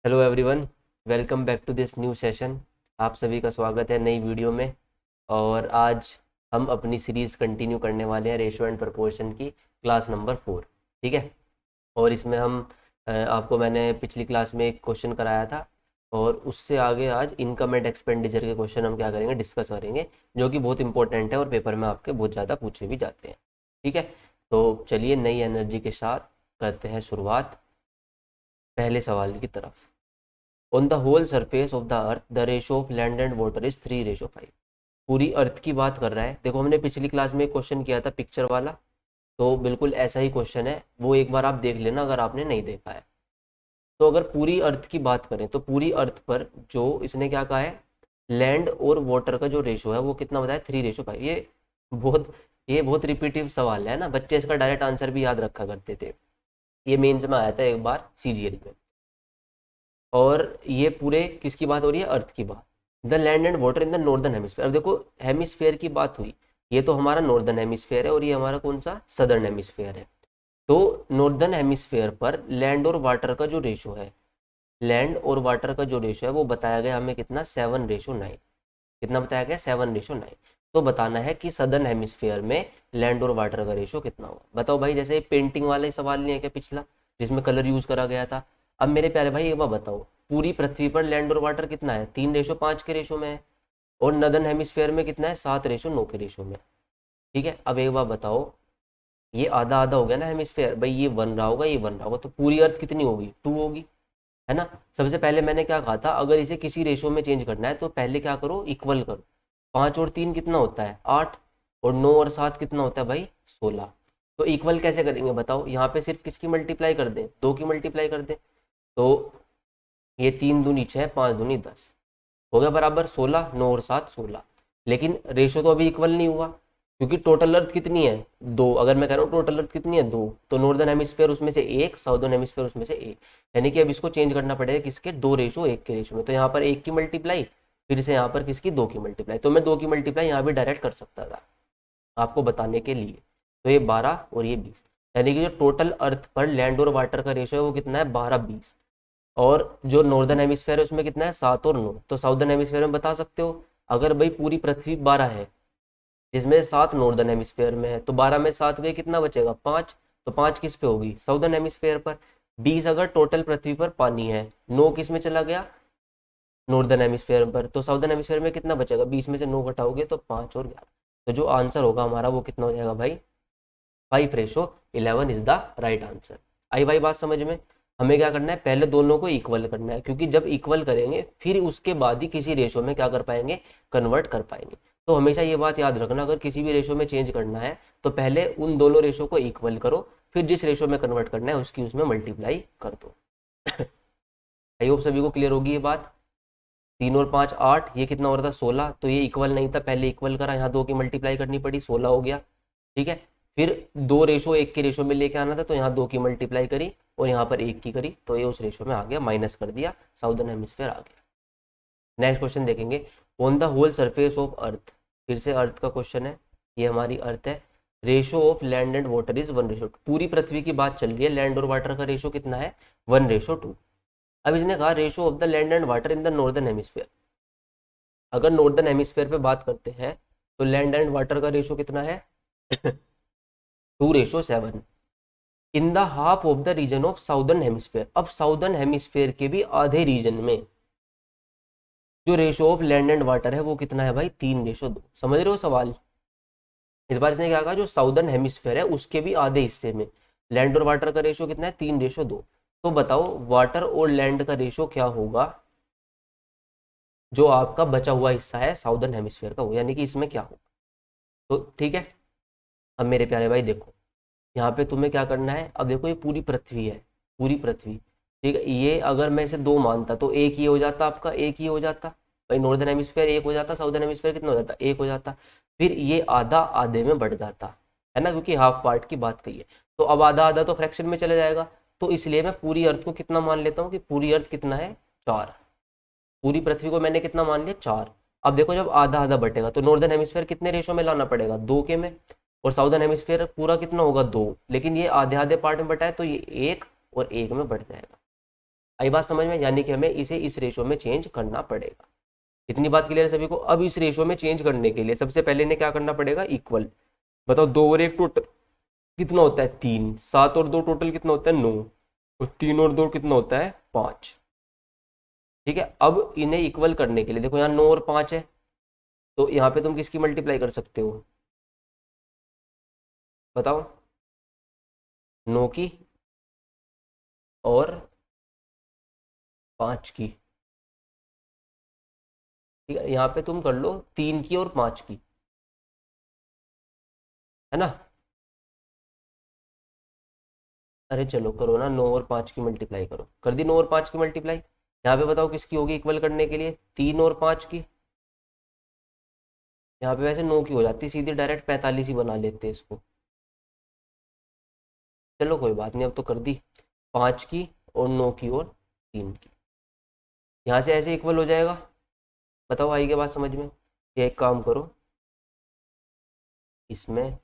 Hello everyone, welcome back to this new session. आप सभी का स्वागत है नई वीडियो में। और आज हम अपनी सीरीज़ कंटिन्यू करने वाले हैं रेशो एंड प्रपोर्शन की क्लास नंबर 4। ठीक है। और इसमें हम आपको मैंने पिछली क्लास में एक क्वेश्चन कराया था और उससे आगे आज इनकम एंड एक्सपेंडिचर के क्वेश्चन हम क्या करेंगे, डिस्कस करेंगे, जो कि बहुत इंपॉर्टेंट है और पेपर में आपके बहुत ज़्यादा पूछे भी जाते हैं। ठीक है। तो चलिए नई एनर्जी के साथ करते हैं शुरुआत पहले सवाल की तरफ। On the whole surface of the earth the ratio of land and water is 3:5। पूरी अर्थ की बात कर रहा है। देखो, हमने पिछली क्लास में एक क्वेश्चन किया था पिक्चर वाला, तो बिल्कुल ऐसा ही क्वेश्चन है, वो एक बार आप देख लेना अगर आपने नहीं देखा है। तो अगर पूरी अर्थ की बात करें तो पूरी अर्थ पर जो इसने क्या कहा है, लैंड और वाटर का जो रेशो है वो कितना बताया, 3:5। बहुत ये बहुत रिपीटिव सवाल है ना, बच्चे इसका डायरेक्ट आंसर भी याद रखा करते थे। ये मेंस में आया था एक बार सीजीएल में। और ये पूरे किसकी बात हो रही है, अर्थ की बात। The land and water in the northern hemisphere. अब देखो, हेमिस्फेयर की बात हुई, ये तो हमारा नॉर्दर्न हेमिस्फेयर है और ये हमारा कौन सा, सदर्न हेमिस्फेयर है। तो नॉर्दर्न हेमिस्फेयर पर लैंड और वाटर का जो रेशो है, लैंड और वाटर का जो रेशो है वो बताया गया हमें कितना, 7:9। कितना बताया गया, 7:9। तो बताना है कि सदर्न हेमिस्फेयर में लैंड और वाटर का रेशो कितना होगा। बताओ भाई, जैसे पेंटिंग वाला ही सवाल नहीं है क्या पिछला, जिसमें कलर यूज करा गया था। अब मेरे प्यारे भाई एक बार बताओ, पूरी पृथ्वी पर लैंड और वाटर कितना है, 3:5 के रेशो में है। और नदर्न हेमिस्फेयर में कितना है, 7:9 के रेशो में। ठीक है। अब एक बार बताओ, ये आधा आधा हो गया ना हेमिस्फेयर भाई, ये 1 रहा होगा, ये 1 रहा होगा, तो पूरी अर्थ कितनी होगी, 2 होगी, है ना। सबसे पहले मैंने क्या कहा था, अगर इसे किसी रेशो में चेंज करना है तो पहले क्या करो, इक्वल करो। 5 और 3 कितना होता है, 8। और 9 और 7 कितना होता है भाई, 16। तो इक्वल कैसे करेंगे बताओ, यहाँ पे सिर्फ किसकी मल्टीप्लाई कर दें, 2 की मल्टीप्लाई कर दें। तो ये 3 दूनी 6, 5 दूनी 10, हो गया बराबर 16। 9 और 7 16। लेकिन रेशो तो अभी इक्वल नहीं हुआ, क्योंकि टोटल अर्थ कितनी है, 2। अगर मैं कह रहा हूँ टोटल अर्थ कितनी है, 2, तो नॉर्दर्न हेमिस्फेयर उसमें से 1, साउदर्न हेमिस्फेयर उसमें से 1। यानी कि अब इसको चेंज करना पड़ेगा किसके, 2:1 के रेशो में। तो यहाँ पर 1 की मल्टीप्लाई, फिर से यहाँ पर किसकी, 2 की मल्टीप्लाई। तो मैं 2 की मल्टीप्लाई यहाँ भी डायरेक्ट कर सकता था आपको बताने के लिए। तो ये 12 और ये 20, यानी कि जो टोटल अर्थ पर लैंड और वाटर का रेशो है वो कितना है, 12:20। और जो नॉर्दर्न हेमिस्फेयर है उसमें कितना है, 7 और 9। तो साउदर्न हेमिस्फेयर में बता सकते हो, अगर भाई पूरी पृथ्वी 12 है जिसमें 7 नॉर्दर्न हेमिस्फेयर में है, तो 12 में 7 गए, कितना बचेगा, 5। तो 5 किस पे होगी, साउदर्न हेमिस्फेयर पर। 20 अगर टोटल पृथ्वी पर पानी है, 9 किस में चला गया, नॉर्दर्न हेमिस्फेयर पर। तो साउदर्न हेमिस्फेयर में कितना बचेगा, 20 में से 9 घटाओगे तो 5 और 11। तो जो आंसर होगा हमारा वो कितना हो जाएगा भाई, 5:11 इज द राइट आंसर। आई भाई बात समझ में। हमें क्या करना है, पहले दोनों को इक्वल करना है, क्योंकि जब इक्वल करेंगे फिर उसके बाद ही किसी रेशो में क्या कर पाएंगे, कन्वर्ट कर पाएंगे। तो हमेशा ये बात याद रखना, अगर किसी भी रेशो में चेंज करना है तो पहले उन दोनों रेशो को इक्वल करो, फिर जिस रेशो में कन्वर्ट करना है उसकी उसमें मल्टीप्लाई कर दो। आई होप सभी को क्लियर होगी ये बात। 3 और 5 8, ये कितना हो रहा था, 16। तो ये इक्वल नहीं था, पहले इक्वल करा, यहाँ 2 की मल्टीप्लाई करनी पड़ी, 16 हो गया। ठीक है। फिर 2:1 के रेशो में लेके आना था, तो यहाँ 2 की मल्टीप्लाई करी और यहाँ पर 1 की करी, तो ये उस रेशो में आ गया, माइनस कर दिया, साउदर्न हेमिस्फेयर आ गया। नेक्स्ट क्वेश्चन देखेंगे। On the whole surface of earth, फिर से अर्थ का क्वेश्चन है, ये हमारी अर्थ है। Ratio of land and water is 1:2। पूरी पृथ्वी की बात चल रही है, लैंड और वाटर का रेशो कितना है, 1:2। अब इसने कहा ratio of the land and water in the northern hemisphere. अगर नॉर्दर्न हेमिस्फेयर पे बात करते हैं तो लैंड एंड वाटर का रेशो कितना है, 2:7। In the half of the region of southern hemisphere. अब साउदर्न हेमिस्फेयर के भी आधे रीजन में जो ratio of land and water है वो कितना है भाई, 3:2। समझ रहे हो सवाल। इस बार इसने क्या कहा, जो साउदर्न हेमिस्फेयर है उसके भी आधे हिस्से में लैंड और वाटर का रेशो कितना है, 3:2। तो बताओ वाटर और लैंड का रेशो क्या होगा, जो आपका बचा हुआ हिस्सा है साउदर्न हेमिस्फेयर का, हो यानी कि इसमें क्या होगा। तो ठीक है। अब मेरे प्यारे भाई देखो, यहाँ पे तुम्हें क्या करना है, अब देखो ये पूरी पृथ्वी है, पूरी पृथ्वी। ठीक है। ये अगर मैं इसे 2 मानता तो एक ये हो जाता आपका, एक ये हो जाता भाई, नॉर्दर्न हेमिस्फेयर एक हो जाता, साउदर्न हेमिस्फेयर कितना हो जाता, एक हो जाता। फिर ये आधा आधे में बढ़ जाता है ना, क्योंकि हाफ पार्ट की बात कही है। तो अब आधा आधा तो फ्रैक्शन में चले जाएगा। तो इसलिए मैं पूरी अर्थ को कितना मान लेता हूँ, कि पूरी अर्थ कितना है, 4। पूरी पृथ्वी को मैंने कितना मान लिया, 4। अब देखो जब आधा आधा बटेगा तो नॉर्दर्न हेमिस्फेयर कितने रेशो में लाना पड़ेगा, 2 के में। और साउदर्न हेमिस्फेयर पूरा कितना होगा, 2। लेकिन ये आधे आधे पार्ट में बटा है तो ये 1 और 1 में बढ़ जाएगा। आई बात समझ में, यानी कि हमें इसे इस रेशो में चेंज करना पड़ेगा। इतनी बात क्लियर है सभी को। अब इस रेशो में चेंज करने के लिए सबसे पहले ने क्या करना पड़ेगा, इक्वल। बताओ 2 और 1 टोटल कितना होता है 3, 7 और 2 टोटल कितना होता है 9, और 3 और 2 कितना होता है 5। ठीक है, अब इन्हें इक्वल करने के लिए देखो यहाँ 9 और 5 है, तो यहाँ पे तुम किसकी मल्टीप्लाई कर सकते हो, बताओ, 9 की और 5 की। ठीक है, यहाँ पे तुम कर लो 3 की और 5 की, है ना। अरे चलो करो ना, 9 और 5 की मल्टीप्लाई करो, कर दी 9 और 5 की मल्टीप्लाई। यहाँ पे बताओ किसकी होगी इक्वल करने के लिए, 3 और 5 की। यहाँ पे वैसे 9 की हो जाती, सीधे डायरेक्ट 45 ही बना लेते इसको। चलो कोई बात नहीं, अब तो कर दी 5 की और 9 की और 3 की। यहाँ से ऐसे इक्वल हो जाएगा। बताओ आई के बात समझ में। ये एक काम करो, इसमें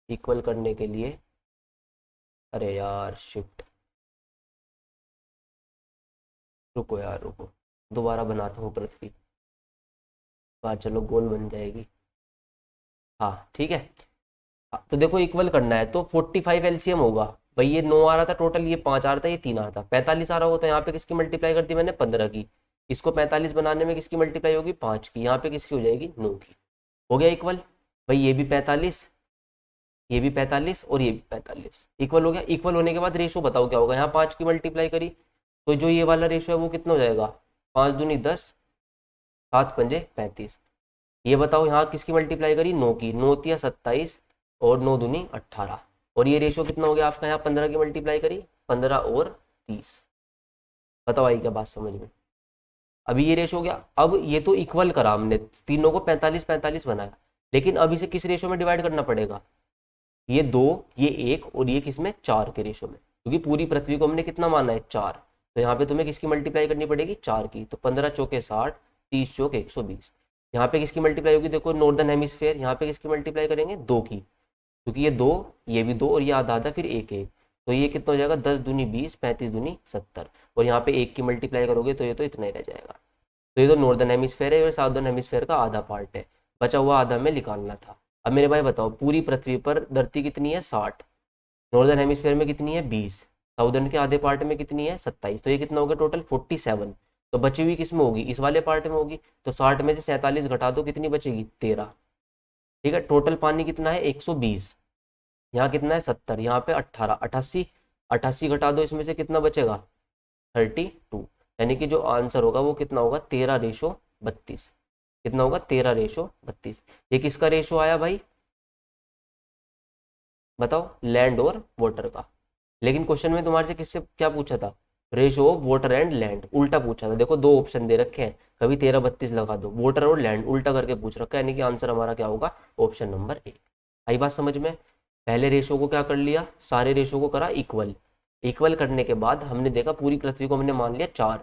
इक्वल करने के लिए, अरे यार शिफ्ट, रुको यार रुको, दोबारा बनाता हूँ पृथ्वी, बात चलो गोल बन जाएगी। हाँ ठीक है। हाँ, तो देखो इक्वल करना है तो 45 एलसीएम होगा। भाई ये 9 आ रहा था टोटल, ये 5 आ रहा था, ये 3 आ रहा था, 45 आ रहा होगा, तो यहाँ पे किसकी मल्टीप्लाई कर दी मैंने 15 की। इसको 45 बनाने में किसकी मल्टीप्लाई होगी 5 की, यहाँ पे किसकी हो जाएगी 9 की। हो गया इक्वल। भाई ये भी 45, ये भी 45 और ये भी 45 इक्वल हो गया। इक्वल होने के बाद रेशो बताओ क्या होगा, यहाँ 5 की मल्टीप्लाई करी तो जो ये वाला रेशो है वो कितना हो जाएगा, 5 दूनी 10, 7 पंजे 35। ये बताओ यहाँ किसकी मल्टीप्लाई करी 9 की, 9 तिया 27 और 9 दूनी 18, और ये रेशो कितना हो गया आपका, यहाँ 15 की मल्टीप्लाई करी 15 और 30। बताओ आई क्या बात समझ में। अभी ये रेशो हो गया। अब ये तो इक्वल करा हमने, तीनों को 45 45 बनाया, लेकिन अब इसे किस रेशो में डिवाइड करना पड़ेगा, ये 2, ये 1 और ये किसमें 4 के रेशो में, क्योंकि पूरी पृथ्वी को हमने कितना माना है 4। तो यहाँ पे तुम्हें किसकी मल्टीप्लाई करनी पड़ेगी 4 की, तो 15 चौके 60, 30 चौक 120। यहाँ पे किसकी मल्टीप्लाई होगी, देखो नॉर्दर्न हेमिस्फेयर, यहाँ पे किसकी मल्टीप्लाई करेंगे 2 की, क्योंकि ये 2, ये भी 2 और ये आधा आधा फिर 1 1, तो ये कितना हो जाएगा 10 दूनी 20, 35 दूनी 70, और यहाँ पे 1 की मल्टीप्लाई करोगे तो ये तो इतना ही रह जाएगा। तो ये तो नॉर्दर्न हेमिस्फेयर है और साउदर्न हेमिस्फेयर का आधा पार्ट है, बचा हुआ आधा में निकालना था। अब मेरे भाई बताओ पूरी पृथ्वी पर धरती कितनी है 60, नॉर्दर्न हेमिस्फेयर में कितनी है 20, साउदर्न के आधे पार्ट में कितनी है 27, तो ये कितना होगा टोटल 47। तो बची हुई किस में होगी, इस वाले पार्ट में होगी, तो 60 में से 47 घटा दो कितनी बचेगी 13। ठीक है, टोटल पानी कितना है 120, यहाँ कितना है 70, यहाँ पे 18, 88, 88 घटा दो इसमें से कितना बचेगा 32, यानी कि जो आंसर होगा वो कितना होगा 13:32। कितना होगा 13:32। ये किसका रेशो आया भाई, बताओ, लैंड और वाटर का। लेकिन क्वेश्चन में तुम्हारे से किससे क्या पूछा था, ratio of water and land, उल्टा पूछा था। देखो दो ऑप्शन दे रखे हैं, कभी 13:32 लगा दो, वाटर और लैंड उल्टा करके पूछ रखा है, यानी कि आंसर हमारा क्या होगा ऑप्शन नंबर 1। आई बात समझ में। पहले रेशो को क्या कर लिया, सारे रेशो को करा इक्वल, इक्वल करने के बाद हमने देखा पूरी पृथ्वी को हमने मान लिया 4,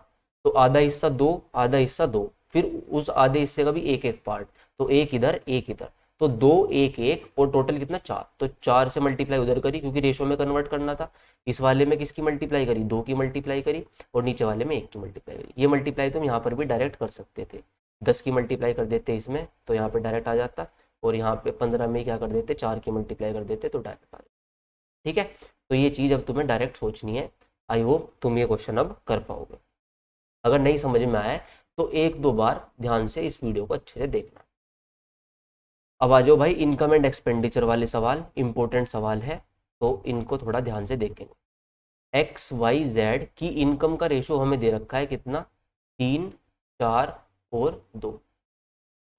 तो आधा हिस्सा 2, आधा हिस्सा 2, फिर उस आधे हिस्से का भी एक एक पार्ट, तो एक इधर एक इधर, तो 2 1 1 और टोटल कितना 4, तो 4 से मल्टीप्लाई उधर करी क्योंकि रेशो में कन्वर्ट करना था। इस वाले में किसकी मल्टीप्लाई करी 2 की मल्टीप्लाई करी, और नीचे वाले में 1 की मल्टीप्लाई करी। ये मल्टीप्लाई तुम यहाँ पर भी डायरेक्ट कर सकते थे, 10 की मल्टीप्लाई कर देते इसमें तो यहाँ पे डायरेक्ट आ जाता, और यहाँ पे 15 में क्या कर देते 4 की मल्टीप्लाई कर देते तो डायरेक्ट आ जाता। ठीक है, तो ये चीज़ अब तुम्हें डायरेक्ट सोचनी है। आई होप तुम ये क्वेश्चन अब कर पाओगे। अगर नहीं समझ में आया तो एक दो बार ध्यान से इस वीडियो को अच्छे से देखना। अब आ जाओ भाई इनकम एंड एक्सपेंडिचर वाले सवाल, इंपॉर्टेंट सवाल है, तो इनको थोड़ा ध्यान से देखेंगे। एक्स वाई जेड की इनकम का रेशो हमें दे रखा है कितना 3 4 और 2,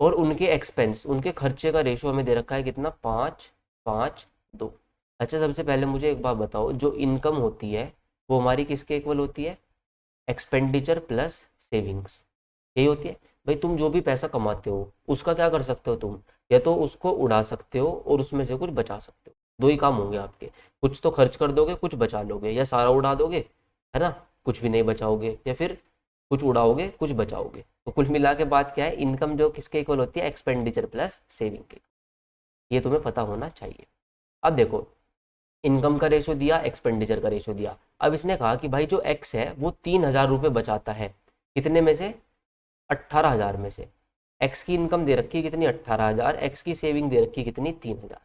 और उनके एक्सपेंस उनके खर्चे का रेशो हमें दे रखा है कितना 5 5 2। अच्छा सबसे पहले मुझे एक बात बताओ, जो इनकम होती है वो हमारी किसके इक्वल होती है, एक्सपेंडिचर प्लस सेविंग्स, यही होती है। भाई तुम जो भी पैसा कमाते हो उसका क्या कर सकते हो तुम, या तो उसको उड़ा सकते हो और उसमें से कुछ बचा सकते हो, दो ही काम होंगे आपके, कुछ तो खर्च कर दोगे कुछ बचा लोगे, या सारा उड़ा दोगे है ना, कुछ भी नहीं बचाओगे, या फिर कुछ उड़ाओगे कुछ बचाओगे। तो कुल मिला के बात क्या है, इनकम जो किसके इक्वल होती है, एक्सपेंडिचर प्लस सेविंग के, ये तुम्हें पता होना चाहिए। अब देखो इनकम का रेशो दिया, एक्सपेंडिचर का रेशो दिया। अब इसने कहा कि भाई जो एक्स है वो 3,000 रुपये बचाता है, कितने में से? 18,000 में से। एक्स की इनकम दे रखी है कितनी? 18,000। एक्स की सेविंग दे रखी है कितनी? 3,000।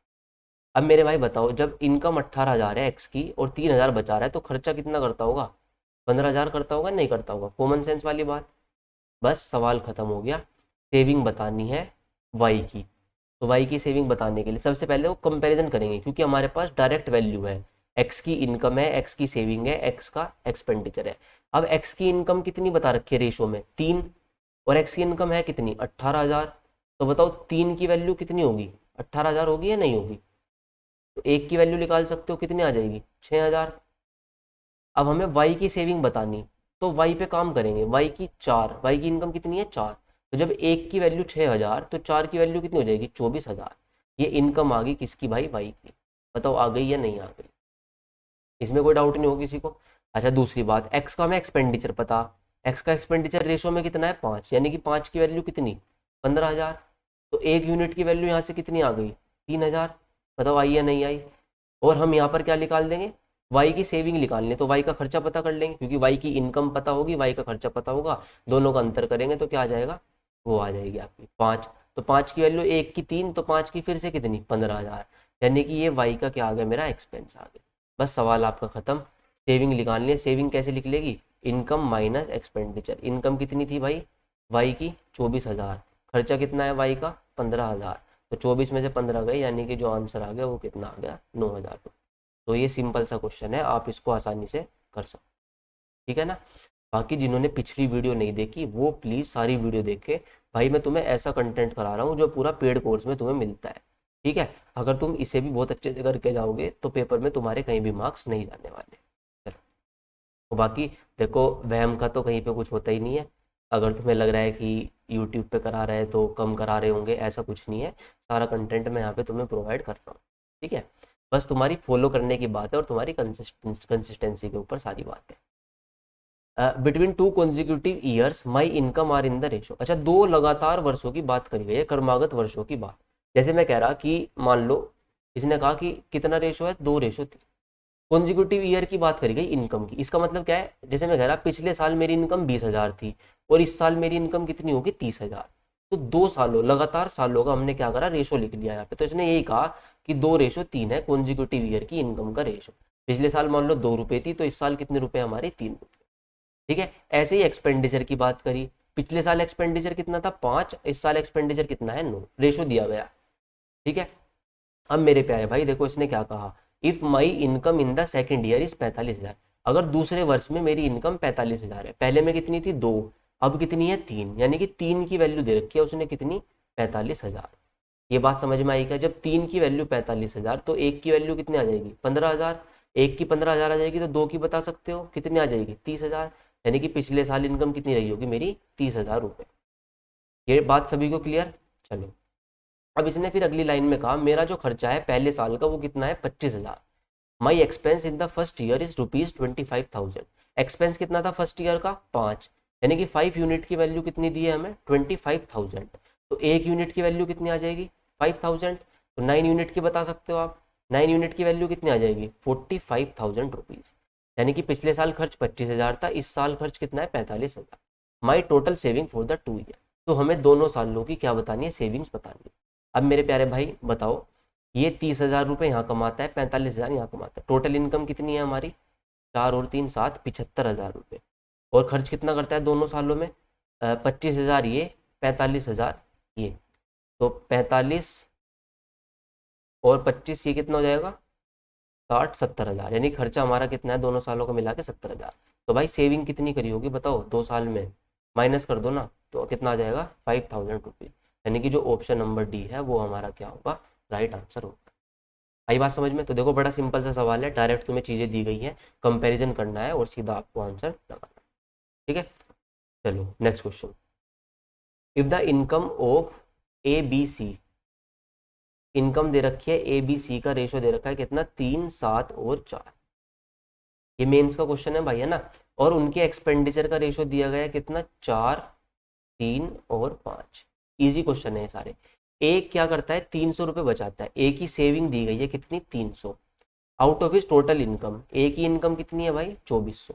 अब मेरे भाई बताओ, जब इनकम 18,000 है एक्स की और 3,000 बचा रहा है तो खर्चा कितना करता होगा? 15,000 करता होगा, नहीं करता होगा? कॉमन सेंस वाली बात। बस सवाल खत्म हो गया। सेविंग बतानी है वाई की, तो वाई की सेविंग बताने के लिए सबसे पहले वो कंपैरिजन करेंगे, क्योंकि हमारे पास डायरेक्ट वैल्यू है। एक्स की इनकम है, एक्स की सेविंग है, एक्स का एक्सपेंडिचर है। अब एक्स की इनकम कितनी बता रखी है रेशो में? 3, और एक्स की इनकम है कितनी? 18,000। तो बताओ 3 की वैल्यू कितनी होगी? 18,000 होगी या नहीं होगी? तो एक की वैल्यू निकाल सकते हो, कितनी आ जाएगी? 6,000। अब हमें वाई की सेविंग बतानी, तो वाई पे काम करेंगे। वाई की 4, वाई की इनकम कितनी है? 4। तो जब एक की वैल्यू 6,000 तो 4 की वैल्यू कितनी हो जाएगी? 24,000। ये इनकम आ गई किसकी भाई? वाई की। बताओ आ गई या नहीं आ गई? इसमें कोई डाउट नहीं हो किसी को? अच्छा दूसरी बात, एक्स का हमें एक्सपेंडिचर पता। एक्स का एक्सपेंडिचर रेशो में कितना है? 5, यानी कि 5 की वैल्यू कितनी? 15,000। तो एक यूनिट की वैल्यू यहाँ से कितनी आ गई? 3,000। बताओ आई या नहीं आई? और हम यहाँ पर क्या निकाल देंगे? वाई की सेविंग निकालनी है, तो वाई का खर्चा पता कर लेंगे, क्योंकि वाई की इनकम पता होगी, वाई का खर्चा पता होगा। दोनों का अंतर करेंगे तो क्या आ जाएगा? वो आ जाएगी आपकी 5। तो 5 की वैल्यू एक की 3, तो 5 की फिर से कितनी? 15,000। यानी कि ये वाई का क्या आ गया? मेरा एक्सपेंस आ गया। बस सवाल आपका खत्म। सेविंग निकालनी है। सेविंग कैसे लिख लेगी? Income minus expenditure. इनकम कितनी थी भाई? वाई की 24,000। खर्चा कितना है वाई का? 15,000। तो 24 में से 15 गए, यानी कि जो आंसर आ गया वो कितना आ गया? 9,000। तो ये सिंपल सा क्वेश्चन है, आप इसको आसानी से कर सकते, ठीक है ना। बाकी जिन्होंने पिछली वीडियो नहीं देखी वो प्लीज़ सारी वीडियो देखे। भाई मैं तुम्हें ऐसा कंटेंट करा रहा हूँ जो पूरा पेड कोर्स में तुम्हें मिलता है, ठीक है। अगर तुम इसे भी बहुत अच्छे से करके जाओगे तो पेपर में तुम्हारे कहीं भी मार्क्स नहीं जाने वाले। चलो, तो बाकी देखो, वहम का तो कहीं पे कुछ होता ही नहीं है। अगर तुम्हें लग रहा है कि यूट्यूब पे करा रहे हैं तो कम करा रहे होंगे, ऐसा कुछ नहीं है। सारा कंटेंट मैं यहाँ पे तुम्हें प्रोवाइड कर रहा हूँ, ठीक है। बस तुम्हारी फॉलो करने की बात है और तुम्हारी कंसिस्टेंसी के ऊपर सारी बात है। Between 2 consecutive years my income are in the ratio. अच्छा, 2 लगातार वर्षों की बात करी गई है, क्रमागत वर्षों की बात। जैसे मैं कह रहा कि मान लो इसने कहा कि कितना रेशो है? 2:3। कॉन्जिक्यूटिव ईयर की बात करी गई इनकम की। इसका मतलब क्या है? जैसे मैं कह रहा पिछले साल मेरी इनकम 20,000 थी और इस साल मेरी इनकम कितनी होगी? 30,000। तो 2 सालों, लगातार सालों का हमने क्या करा? रेशो लिख दिया यहाँ पे। तो इसने यही कहा कि 2:3 है कॉन्जिक्यूटिव ईयर की इनकम का रेशो। पिछले साल मान लो 2 रुपये थी, तो इस साल कितने रुपए हमारे? 3 रुपये, ठीक है। ऐसे ही एक्सपेंडिचर की बात करी। पिछले साल एक्सपेंडिचर कितना था? 5। इस साल एक्सपेंडिचर कितना है? 9। रेशो दिया गया, ठीक है। अब मेरे प्यारे भाई देखो, इसने क्या कहा? If my income in the second year is 45,000। अगर दूसरे वर्ष में मेरी इनकम 45,000 है, पहले में कितनी थी? 2, अब कितनी है? 3। यानी कि 3 की वैल्यू दे रखी है उसने, कितनी? 45,000। ये बात समझ में आई क्या? जब 3 की वैल्यू 45,000 तो एक की वैल्यू कितनी आ जाएगी? 15,000। एक की 15,000 आ जाएगी तो दो की बता सकते हो कितनी आ जाएगी? 30,000। यानी कि पिछले साल इनकम कितनी रही होगी मेरी? 30,000 रुपये। ये बात सभी को क्लियर? चलो, अब इसने फिर अगली लाइन में कहा मेरा जो खर्चा है पहले साल का वो कितना है? 25,000। माई expense in the first year is ₹25,000। Expense कितना था फर्स्ट ईयर का? 5। यानी कि 5 यूनिट की वैल्यू कितनी दी है हमें? 25,000। तो एक यूनिट की वैल्यू कितनी आ जाएगी? 5,000। तो 9 यूनिट की बता सकते हो आप। 9 यूनिट की वैल्यू कितनी आ जाएगी? 45,000 रुपीज़। यानी कि पिछले साल खर्च 25,000 था, इस साल खर्च कितना है? 45,000। माई total saving for the 2 year. तो हमें दोनों सालों की क्या बतानी है? सेविंग्स बतानी है। अब मेरे प्यारे भाई बताओ, ये 30,000 रुपये यहाँ कमाता है, 45,000 यहाँ कमाता है, टोटल इनकम कितनी है हमारी? 4 और 3 7, 75,000 रुपये। और खर्च कितना करता है दोनों सालों में? 25,000 ये, 45,000 ये। तो 45 और 25 ये कितना हो जाएगा? 60-70,000। यानी खर्चा हमारा कितना है दोनों सालों का मिला के? 70,000। तो भाई सेविंग कितनी करी होगी बताओ 2 साल में? माइनस कर दो ना, तो कितना आ जाएगा? 5,000 रुपीज़। यानी कि जो ऑप्शन नंबर डी है वो हमारा क्या होगा? राइट आंसर होगा। आई बात समझ में? तो देखो बड़ा सिंपल सा सवाल है, डायरेक्ट तुम्हें चीज़ें दी गई है, कंपैरिजन करना है और सीधा आपको आंसर लगाना, ठीक है। चलो next question. If the income of A B C, income दे रखी है ए बी सी का रेशो दे रखा है कितना? 3 7 और 4। ये मेंस का क्वेश्चन है भाई, है ना। और उनके एक्सपेंडिचर का रेशो दिया गया है कितना? 4 3 और 5। इजी क्वेश्चन है ये सारे। एक क्या करता है? 300 रुपये बचाता है। ए की सेविंग दी गई है कितनी? 300। Out of his total income, A की इनकम कितनी है भाई 2400।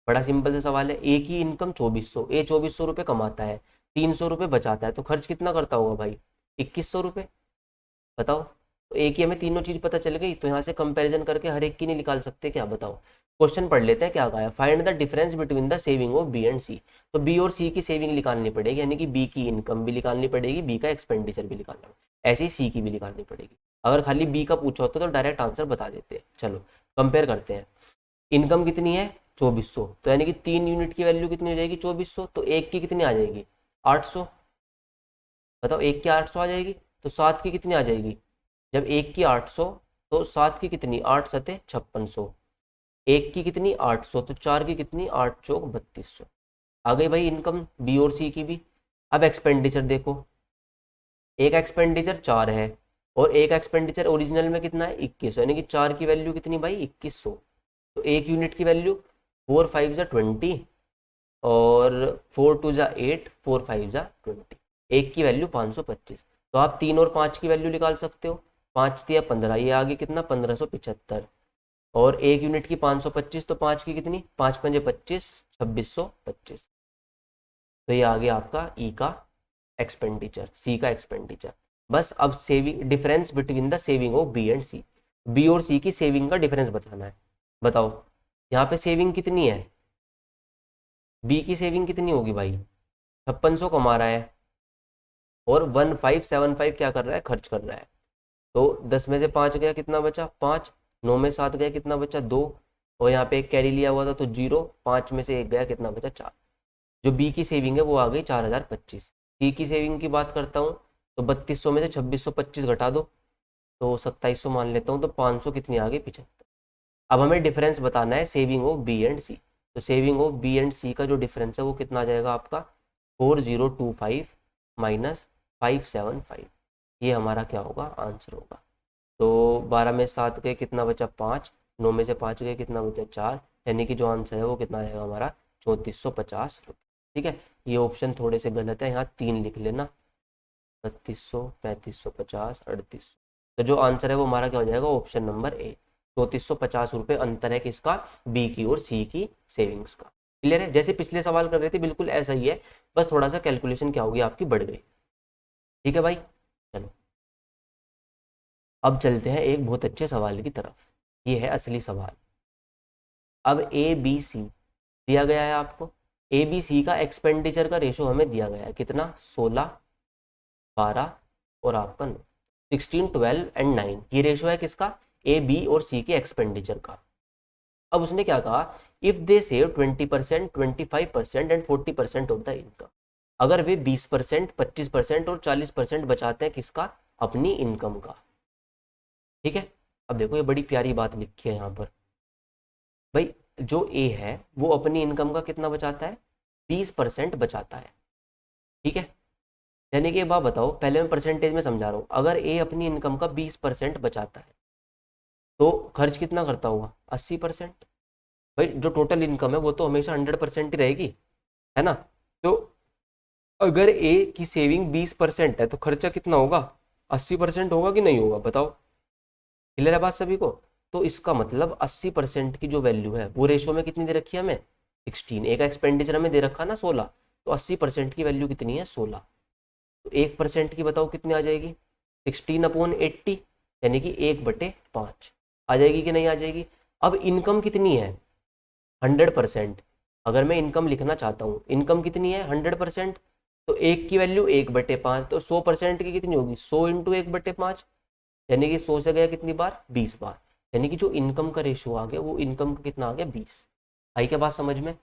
बड़ा सिंपल सा सवाल है, ए की इनकम 2400, ए 2400 रुपये कमाता है, 300 रुपये बचाता है, तो खर्च कितना करता होगा भाई 2100 रुपये। बताओ, तो एक ही हमें तीनों चीज पता चल गई, तो यहाँ से कंपैरिजन करके हर एक की नहीं निकाल सकते क्या, बताओ। क्वेश्चन पढ़ लेते हैं क्या कहा है, find the difference between the saving of B and C. तो बी और सी की सेविंग निकालनी पड़ेगी, यानी कि बी की इनकम भी निकालनी पड़ेगी, बी का एक्सपेंडिचर भी निकालना पड़ेगा, ऐसे ही सी की भी निकालनी पड़ेगी। अगर खाली बी का पूछा होता तो डायरेक्ट आंसर बता देते हैं। चलो कंपेयर करते हैं, इनकम कितनी है 2400, तो यानी कि 3 यूनिट की वैल्यू कितनी हो जाएगी 2400, तो एक की कितनी आ जाएगी 800। बताओ, एक की 800 आ जाएगी, तो 7 की कितनी आ जाएगी, जब एक की 800 तो 7 की कितनी 8 सते 5600, एक की कितनी 800, तो 4 की कितनी 8 चौक 3200। आ गई भाई इनकम बी और सी की भी। अब एक्सपेंडिचर देखो, एक एक्सपेंडिचर 4 है और एक एक्सपेंडिचर ओरिजिनल में कितना है 2100, यानी कि 4 की वैल्यू कितनी भाई 2100, तो एक यूनिट की वैल्यू 4 5 जा 20 और 4 2 जा 8 4 5 जा 20, एक की वैल्यू 525। तो आप 3 और 5 की वैल्यू निकाल सकते हो, 5 दिया 15, ये आगे कितना 1575, और एक यूनिट की 525, तो 5 की कितनी 5 पंजे 25 2625। तो ये आ गया आपका ई का एक्सपेंडिचर, सी का एक्सपेंडिचर। बस अब saving, difference between the saving of B and C, B और सी की सेविंग का डिफरेंस बताना है। बताओ यहाँ पे सेविंग कितनी है, बी की सेविंग कितनी होगी भाई 5600 कमा रहा है और 1575 क्या कर रहा है खर्च कर रहा है, तो 10 में से 5 गया कितना बचा 5, 9 में 7 गया कितना बचा 2, और यहाँ पे एक कैरी लिया हुआ था तो 0, 5 में से 1 गया कितना बचा 4। जो बी की सेविंग है वो आ गई 4025। सी की सेविंग की बात करता हूँ तो 3200 में से 2625 घटा दो तो 2700 मान लेता हूँ, तो 500 कितनी आ गई 75। अब हमें डिफरेंस बताना है saving of B and C, तो सेविंग ऑफ बी एंड सी का जो डिफरेंस है वो कितना आ जाएगा आपका 4025 माइनस 575, ये हमारा क्या होगा आंसर होगा। तो 12 में 7 गए कितना बचा 5, 9 में से 5 गए कितना बचा 4, यानी कि जो आंसर है वो कितना आएगा हमारा 3450 रुपये। ठीक है, ये ऑप्शन थोड़े से गलत है, यहाँ 3 लिख लेना 3200 3550 3800, तो जो आंसर है वो हमारा क्या हो जाएगा ऑप्शन नंबर ए, 3450 रुपये अंतर है किसका बी की और सी की सेविंग्स का। क्लियर है, जैसे पिछले सवाल कर रहे थे बिल्कुल ऐसा ही है, बस थोड़ा सा कैलकुलेशन क्या होगी आपकी बढ़ गई। ठीक है भाई, चलो अब चलते हैं एक बहुत अच्छे सवाल की तरफ, ये है असली सवाल। अब ए बी सी दिया गया है आपको, ए बी सी का एक्सपेंडिचर का रेशो हमें दिया गया है कितना 16 12 और आपका 9, 16 12 एंड 9, ये रेशो है किसका ए बी और सी के एक्सपेंडिचर का। अब उसने क्या कहा, if they save 20% 25% and 40% of the income, अगर वे 20% 25% और 40% बचाते हैं किसका अपनी इनकम का। ठीक है, अब देखो ये बड़ी प्यारी बात लिखी है यहाँ पर, भाई जो ए है वो अपनी इनकम का कितना बचाता है 20% बचाता है। ठीक है, यानी कि एक बात बताओ, पहले मैं परसेंटेज में समझा रहा हूँ, अगर ए अपनी इनकम का 20% बचाता है तो खर्च कितना करता होगा 80%। भाई जो टोटल इनकम है वो तो हमेशा 100% ही रहेगी, है ना। तो अगर ए की सेविंग 20% है तो खर्चा कितना होगा 80% होगा कि नहीं होगा, बताओ। क्लियर है बात सभी को। तो इसका मतलब 80% की जो वैल्यू है वो रेशो में कितनी दे रखी है हमें 16, एक एक्सपेंडिचर हमें दे रखा ना 16, तो 80% की वैल्यू कितनी है 16, तो 1% की बताओ कितनी आ जाएगी 16/80, यानी कि 1/5 आ जाएगी कि नहीं आ जाएगी। अब इनकम कितनी है 100%, अगर मैं इनकम लिखना चाहता हूँ, इनकम कितनी है 100%, तो एक की वैल्यू 1/5, तो 100% की कितनी होगी 100 इंटू 1/5, यानी कि 100 से गया कितनी बार 20 बार, यानी कि जो इनकम का रेशियो आ गया वो इनकम का कितना आ गया 20। आई क्या बात समझ में।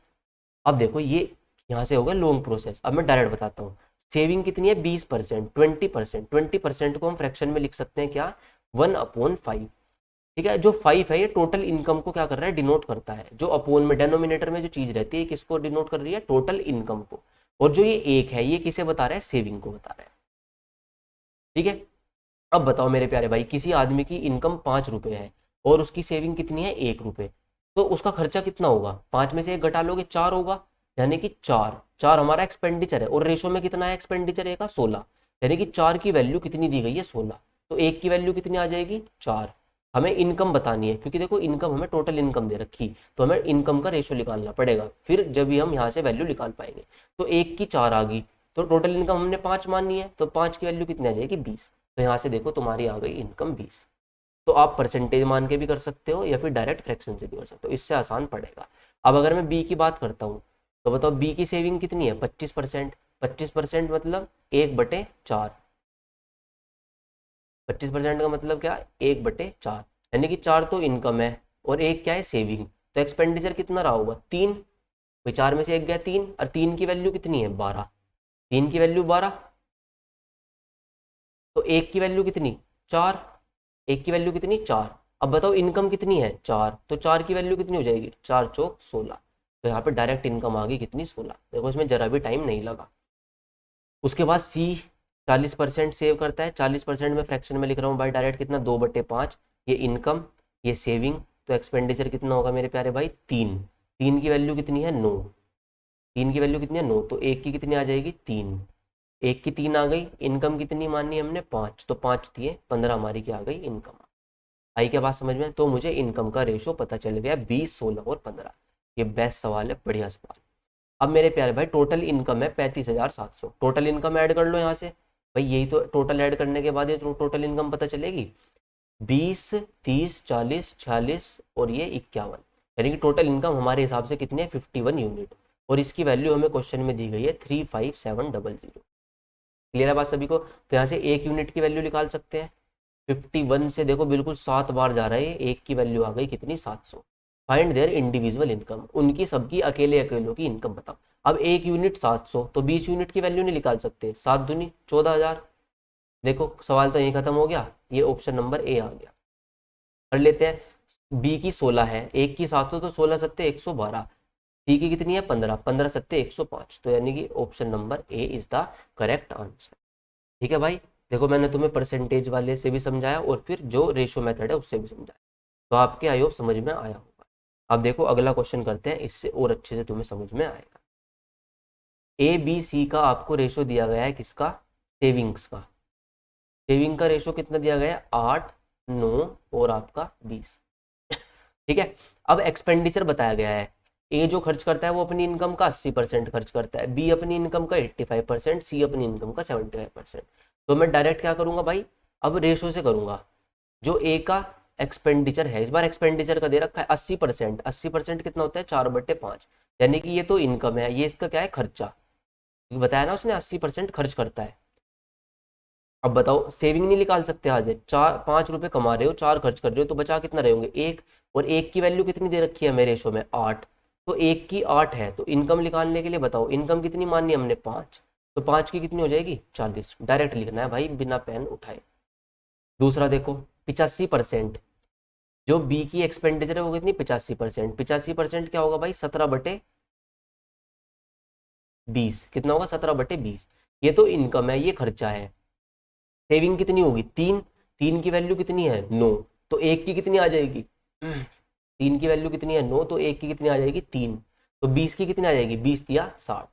अब देखो ये यहाँ से हो गया लॉन्ग प्रोसेस, अब मैं डायरेक्ट बताता हूँ। सेविंग कितनी है 20%, 20%, 20% को हम फ्रैक्शन में लिख सकते हैं क्या 1/5। ठीक है, जो 5 है ये टोटल इनकम को क्या कर रहा है डिनोट करता है, जो अपोन में डेनोमिनेटर में जो चीज रहती है किसको डिनोट कर रही है टोटल इनकम को, और जो ये 1 है ये किसे बता रहा है सेविंग को बता रहा है। ठीक है, अब बताओ मेरे प्यारे भाई, किसी आदमी की इनकम 5 रुपए है और उसकी सेविंग कितनी है 1 रुपए, तो उसका खर्चा कितना होगा 5 में से 1 घटा लोगे 4 होगा, यानी कि 4 हमारा एक्सपेंडिचर है, और रेशो में कितना है एक्सपेंडिचर ए का 16, यानी कि 4 की वैल्यू कितनी दी गई है 16, तो 1 की वैल्यू कितनी आ जाएगी 4, हमें इनकम बतानी है, क्योंकि देखो इनकम हमें टोटल इनकम दे रखी, तो हमें इनकम का रेशो निकालना पड़ेगा, फिर जब भी हम यहाँ से वैल्यू निकाल पाएंगे। तो 1 की 4 आ गई, तो टोटल इनकम हमने 5 माननी है, तो 5 की वैल्यू कितनी आ जाएगी 20। तो यहाँ से देखो तुम्हारी आ गई इनकम 20। तो आप परसेंटेज मान के भी कर सकते हो या फिर डायरेक्ट फ्रैक्शन से भी कर सकते हो, इससे आसान पड़ेगा। अब अगर मैं बी की बात करता हूँ, तो बताओ बी की सेविंग कितनी है 25%। 25% मतलब 1/4। 25% का मतलब क्या, 1/4, यानी कि 4 तो इनकम है और 1 क्या है सेविंग। तो एक्सपेंडिचर कितना रहा होगा 3, भाई 4 में से 1 गया 3, और 3 की वैल्यू कितनी है 12। 3 की वैल्यू 12, तो 1 की वैल्यू कितनी 4। 1 की वैल्यू कितनी 4। अब बताओ इनकम कितनी है 4, तो 4 की वैल्यू कितनी हो जाएगी 4 चौक 16। तो यहाँ पे डायरेक्ट इनकम आ गई कितनी 16। देखो इसमें जरा भी टाइम नहीं लगा। उसके बाद सी 40% सेव करता है, 40% में फ्रैक्शन में लिख रहा हूँ भाई डायरेक्ट कितना 2/5। ये इनकम, ये सेविंग, तो एक्सपेंडिचर कितना होगा मेरे प्यारे भाई 3। 3 की वैल्यू कितनी है 9। 3 की वैल्यू कितनी है 9, तो 1 की कितनी आ जाएगी 3। 1 की 3 आ गई। इनकम कितनी माननी हमने 5, तो 5 दिए 15 हमारी क्या आ गई इनकम। आई क्या बात समझ में, तो मुझे इनकम का रेशो पता चल गया 20, 16 और 15। ये बेस्ट सवाल है, बढ़िया सवाल। अब मेरे प्यारे भाई टोटल इनकम है 35,700। टोटल इनकम ऐड कर लो यहाँ से, भाई यही तो टोटल ऐड करने के बाद ये तो टोटल इनकम पता चलेगी। 20, 30, 40, 46 और ये 51, यानी कि टोटल इनकम हमारे हिसाब से कितनी है 51 यूनिट। और इसकी वैल्यू हमें क्वेश्चन में दी गई है 35700। क्लियर है बात सभी को। तो यहाँ से 1 यूनिट की वैल्यू निकाल सकते हैं। 51 से देखो बिल्कुल 7 बार जा रहा है, 1 की वैल्यू आ गई कितनी 700। फाइंड देयर इंडिविजुअल इनकम, उनकी सबकी अकेले अकेलों की इनकम बताओ। अब 1 यूनिट 700, तो 20 यूनिट की वैल्यू नहीं निकाल सकते, 7 दूनी 14,000। देखो सवाल तो यहीं खत्म हो गया, ये ऑप्शन नंबर ए आ गया। कर लेते हैं। बी की 16 है, 1 की 700, तो 16 सत्ते 112। सी की कितनी है 15, 15 सत्ते 105। तो यानी कि option number A is the correct answer. ठीक है भाई। देखो मैंने तुम्हें परसेंटेज वाले से भी समझाया और फिर जो रेशो मेथड है उससे भी समझाया, तो आपके आई होप समझ में आया होगा। अब देखो अगला क्वेश्चन करते हैं, इससे और अच्छे से तुम्हें समझ में आएगा। ए बी सी का आपको रेशो दिया गया है, किसका, सेविंग्स का। सेविंग का रेशो कितना दिया गया है 8, 9 और आपका 20। ठीक है। अब एक्सपेंडिचर बताया गया है, ए जो खर्च करता है वो अपनी इनकम का 80% खर्च करता है, बी अपनी इनकम का 85%, सी अपनी इनकम का 75%। तो मैं डायरेक्ट क्या करूंगा भाई, अब रेशो से करूंगा। जो ए का एक्सपेंडिचर है, इस बार एक्सपेंडिचर का दे रखा है 80%। 80% कितना होता है 4/5, यानी कि ये तो इनकम है, ये इसका क्या है खर्चा, क्योंकि बताया ना उसने 80% खर्च करता है। अब बताओ सेविंग नहीं निकाल सकते, आज 5 रुपए कमा रहे हो, 4 खर्च कर रहे हो, तो बचा कितना रहे होंगे 1। और 1 की वैल्यू कितनी दे रखी है मेरे रेशो में 8, तो 1 की 8 है, तो इनकम निकालने के लिए बताओ इनकम कितनी माननी है हमने 5, तो 5 की कितनी हो जाएगी 40। डायरेक्ट लिखना है भाई बिना पेन उठाए। दूसरा देखो 85%, जो बी की एक्सपेंडिचर है वो कितनी 85%। 85% क्या होगा भाई 17/20, कितना होगा 17/20। ये तो इनकम है, ये खर्चा है। सेविंग कितनी होगी 3, 3 की वैल्यू कितनी है 9, तो 1 की कितनी आ जाएगी 3 की वैल्यू कितनी है 9, तो 1 की कितनी आ जाएगी 3, तो 20 की कितनी आ जाएगी 20 दिया 60।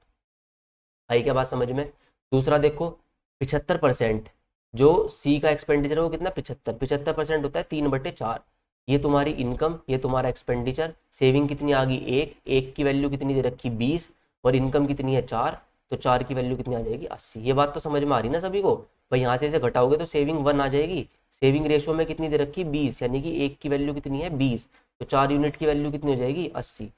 आई क्या बात समझ में। दूसरा देखो 75%, जो सी का एक्सपेंडिचर है वो कितना 75% होता है 3/4। ये तुम्हारी इनकम, ये तुम्हारा एक्सपेंडिचर। सेविंग कितनी आ गई 1, 1 की वैल्यू कितनी दे रखी 20, और इनकम कितनी है 4, तो 4 की वैल्यू कितनी आ जाएगी 80। ये बात तो समझ में आ रही ना सभी को। भाई यहाँ से इसे घटाओगे तो सेविंग 1 आ जाएगी। सेविंग रेशो में कितनी दे रखी 20, यानी कि 1 की वैल्यू कितनी है 20, तो 4 यूनिट की वैल्यू कितनी हो जाएगी 80।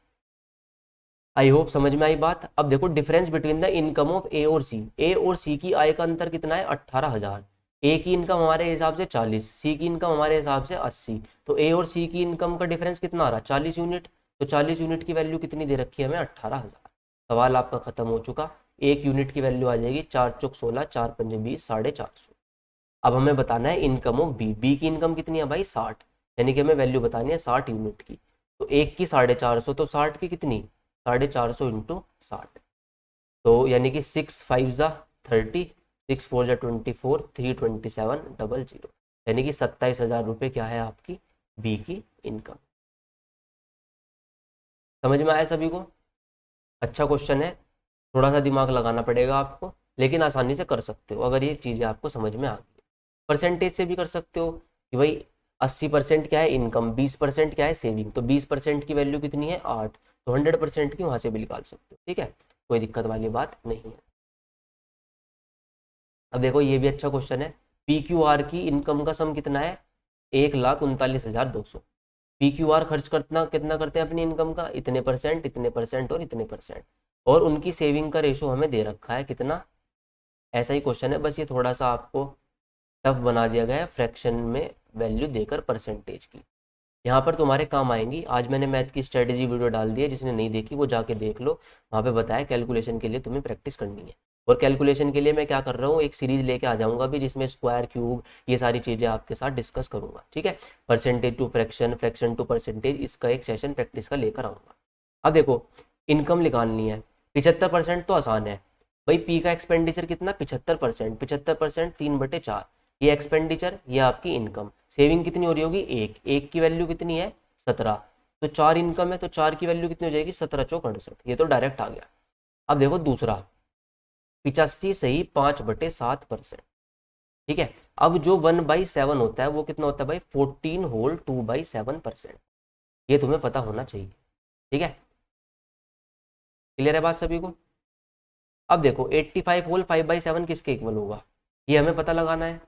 आई होप समझ में आई बात। अब देखो difference between the income of A और सी। ए और सी की आय का अंतर कितना है 18,000। ए की इनकम हमारे हिसाब से 40, सी की इनकम हमारे हिसाब से 80, तो ए और सी की इनकम का डिफरेंस कितना आ रहा है 40 यूनिट। तो 40 यूनिट की वैल्यू कितनी दे रखी है हमें 18,000। सवाल आपका खत्म हो चुका। 1 यूनिट की वैल्यू आ जाएगी 4 चौक 16, 4 पंजे 20, 450। अब हमें बताना है इनकम ऑफ बी। बी की इनकम कितनी है भाई 60, यानी कि हमें वैल्यू बतानी है 60 यूनिट की। तो 1 की 450, तो 60 की कितनी 450 इंटू 60, तो यानी कि 6 5 ज़ा 30, 6 4 ज़ा 24, 327,000, यानी कि 27,000 रुपये क्या है आपकी बी की इनकम। समझ में आया सभी को। अच्छा क्वेश्चन है, थोड़ा सा दिमाग लगाना पड़ेगा आपको, लेकिन आसानी से कर सकते हो अगर ये चीज़ें आपको समझ में आ गई। परसेंटेज से भी कर सकते हो कि भाई 80% क्या है इनकम, 20% क्या है सेविंग, तो 20% की वैल्यू कितनी है 8, तो 100% की वहां से भी निकाल सकते हो। ठीक है, कोई दिक्कत वाली बात नहीं है। अब देखो ये भी अच्छा क्वेश्चन है, पी क्यू आर की इनकम का सम कितना है 1,39,200। पी क्यू आर खर्च करना कितना करते हैं अपनी इनकम का, इतने परसेंट, इतने परसेंट और इतने परसेंट, और उनकी सेविंग का रेशो हमें दे रखा है कितना। ऐसा ही क्वेश्चन है, बस ये थोड़ा सा आपको टफ बना दिया गया है, फ्रैक्शन में वैल्यू देकर परसेंटेज की। यहाँ पर तुम्हारे काम आएंगी। आज मैंने मैथ की स्ट्रेटेजी वीडियो डाल दी है, जिसने नहीं देखी वो जाके देख लो, वहाँ पे बताया कैलकुलेशन के लिए तुम्हें प्रैक्टिस करनी है। और कैलकुलेशन के लिए मैं क्या कर रहा हूँ, एक सीरीज लेके आ जाऊंगा भी, जिसमें स्क्वायर क्यूब ये सारी चीज़ें आपके साथ डिस्कस करूंगा। ठीक है, percentage to fraction, fraction to percentage, इसका एक सेशन प्रैक्टिस का लेकर आऊंगा। अब देखो इनकम निकालनी है, 75% तो आसान है भाई। पी का एक्सपेंडिचर कितना 75%, 75% 3/4, ये एक्सपेंडिचर, ये आपकी इनकम। सेविंग कितनी हो रही होगी एक की वैल्यू कितनी है 17, तो 4 इनकम है, तो 4 की वैल्यू कितनी हो जाएगी 17 चौक 68, ये तो डायरेक्ट आ गया। अब देखो दूसरा 85 सही 5/7%। ठीक है, अब जो 1/7 होता है वो कितना होता है भाई 14 होल 2/7%, ये तुम्हें पता होना चाहिए। ठीक है, क्लियर है बात सभी को। अब देखो 85 होल 5/7 किसके इक्वल होगा, ये हमें पता लगाना है,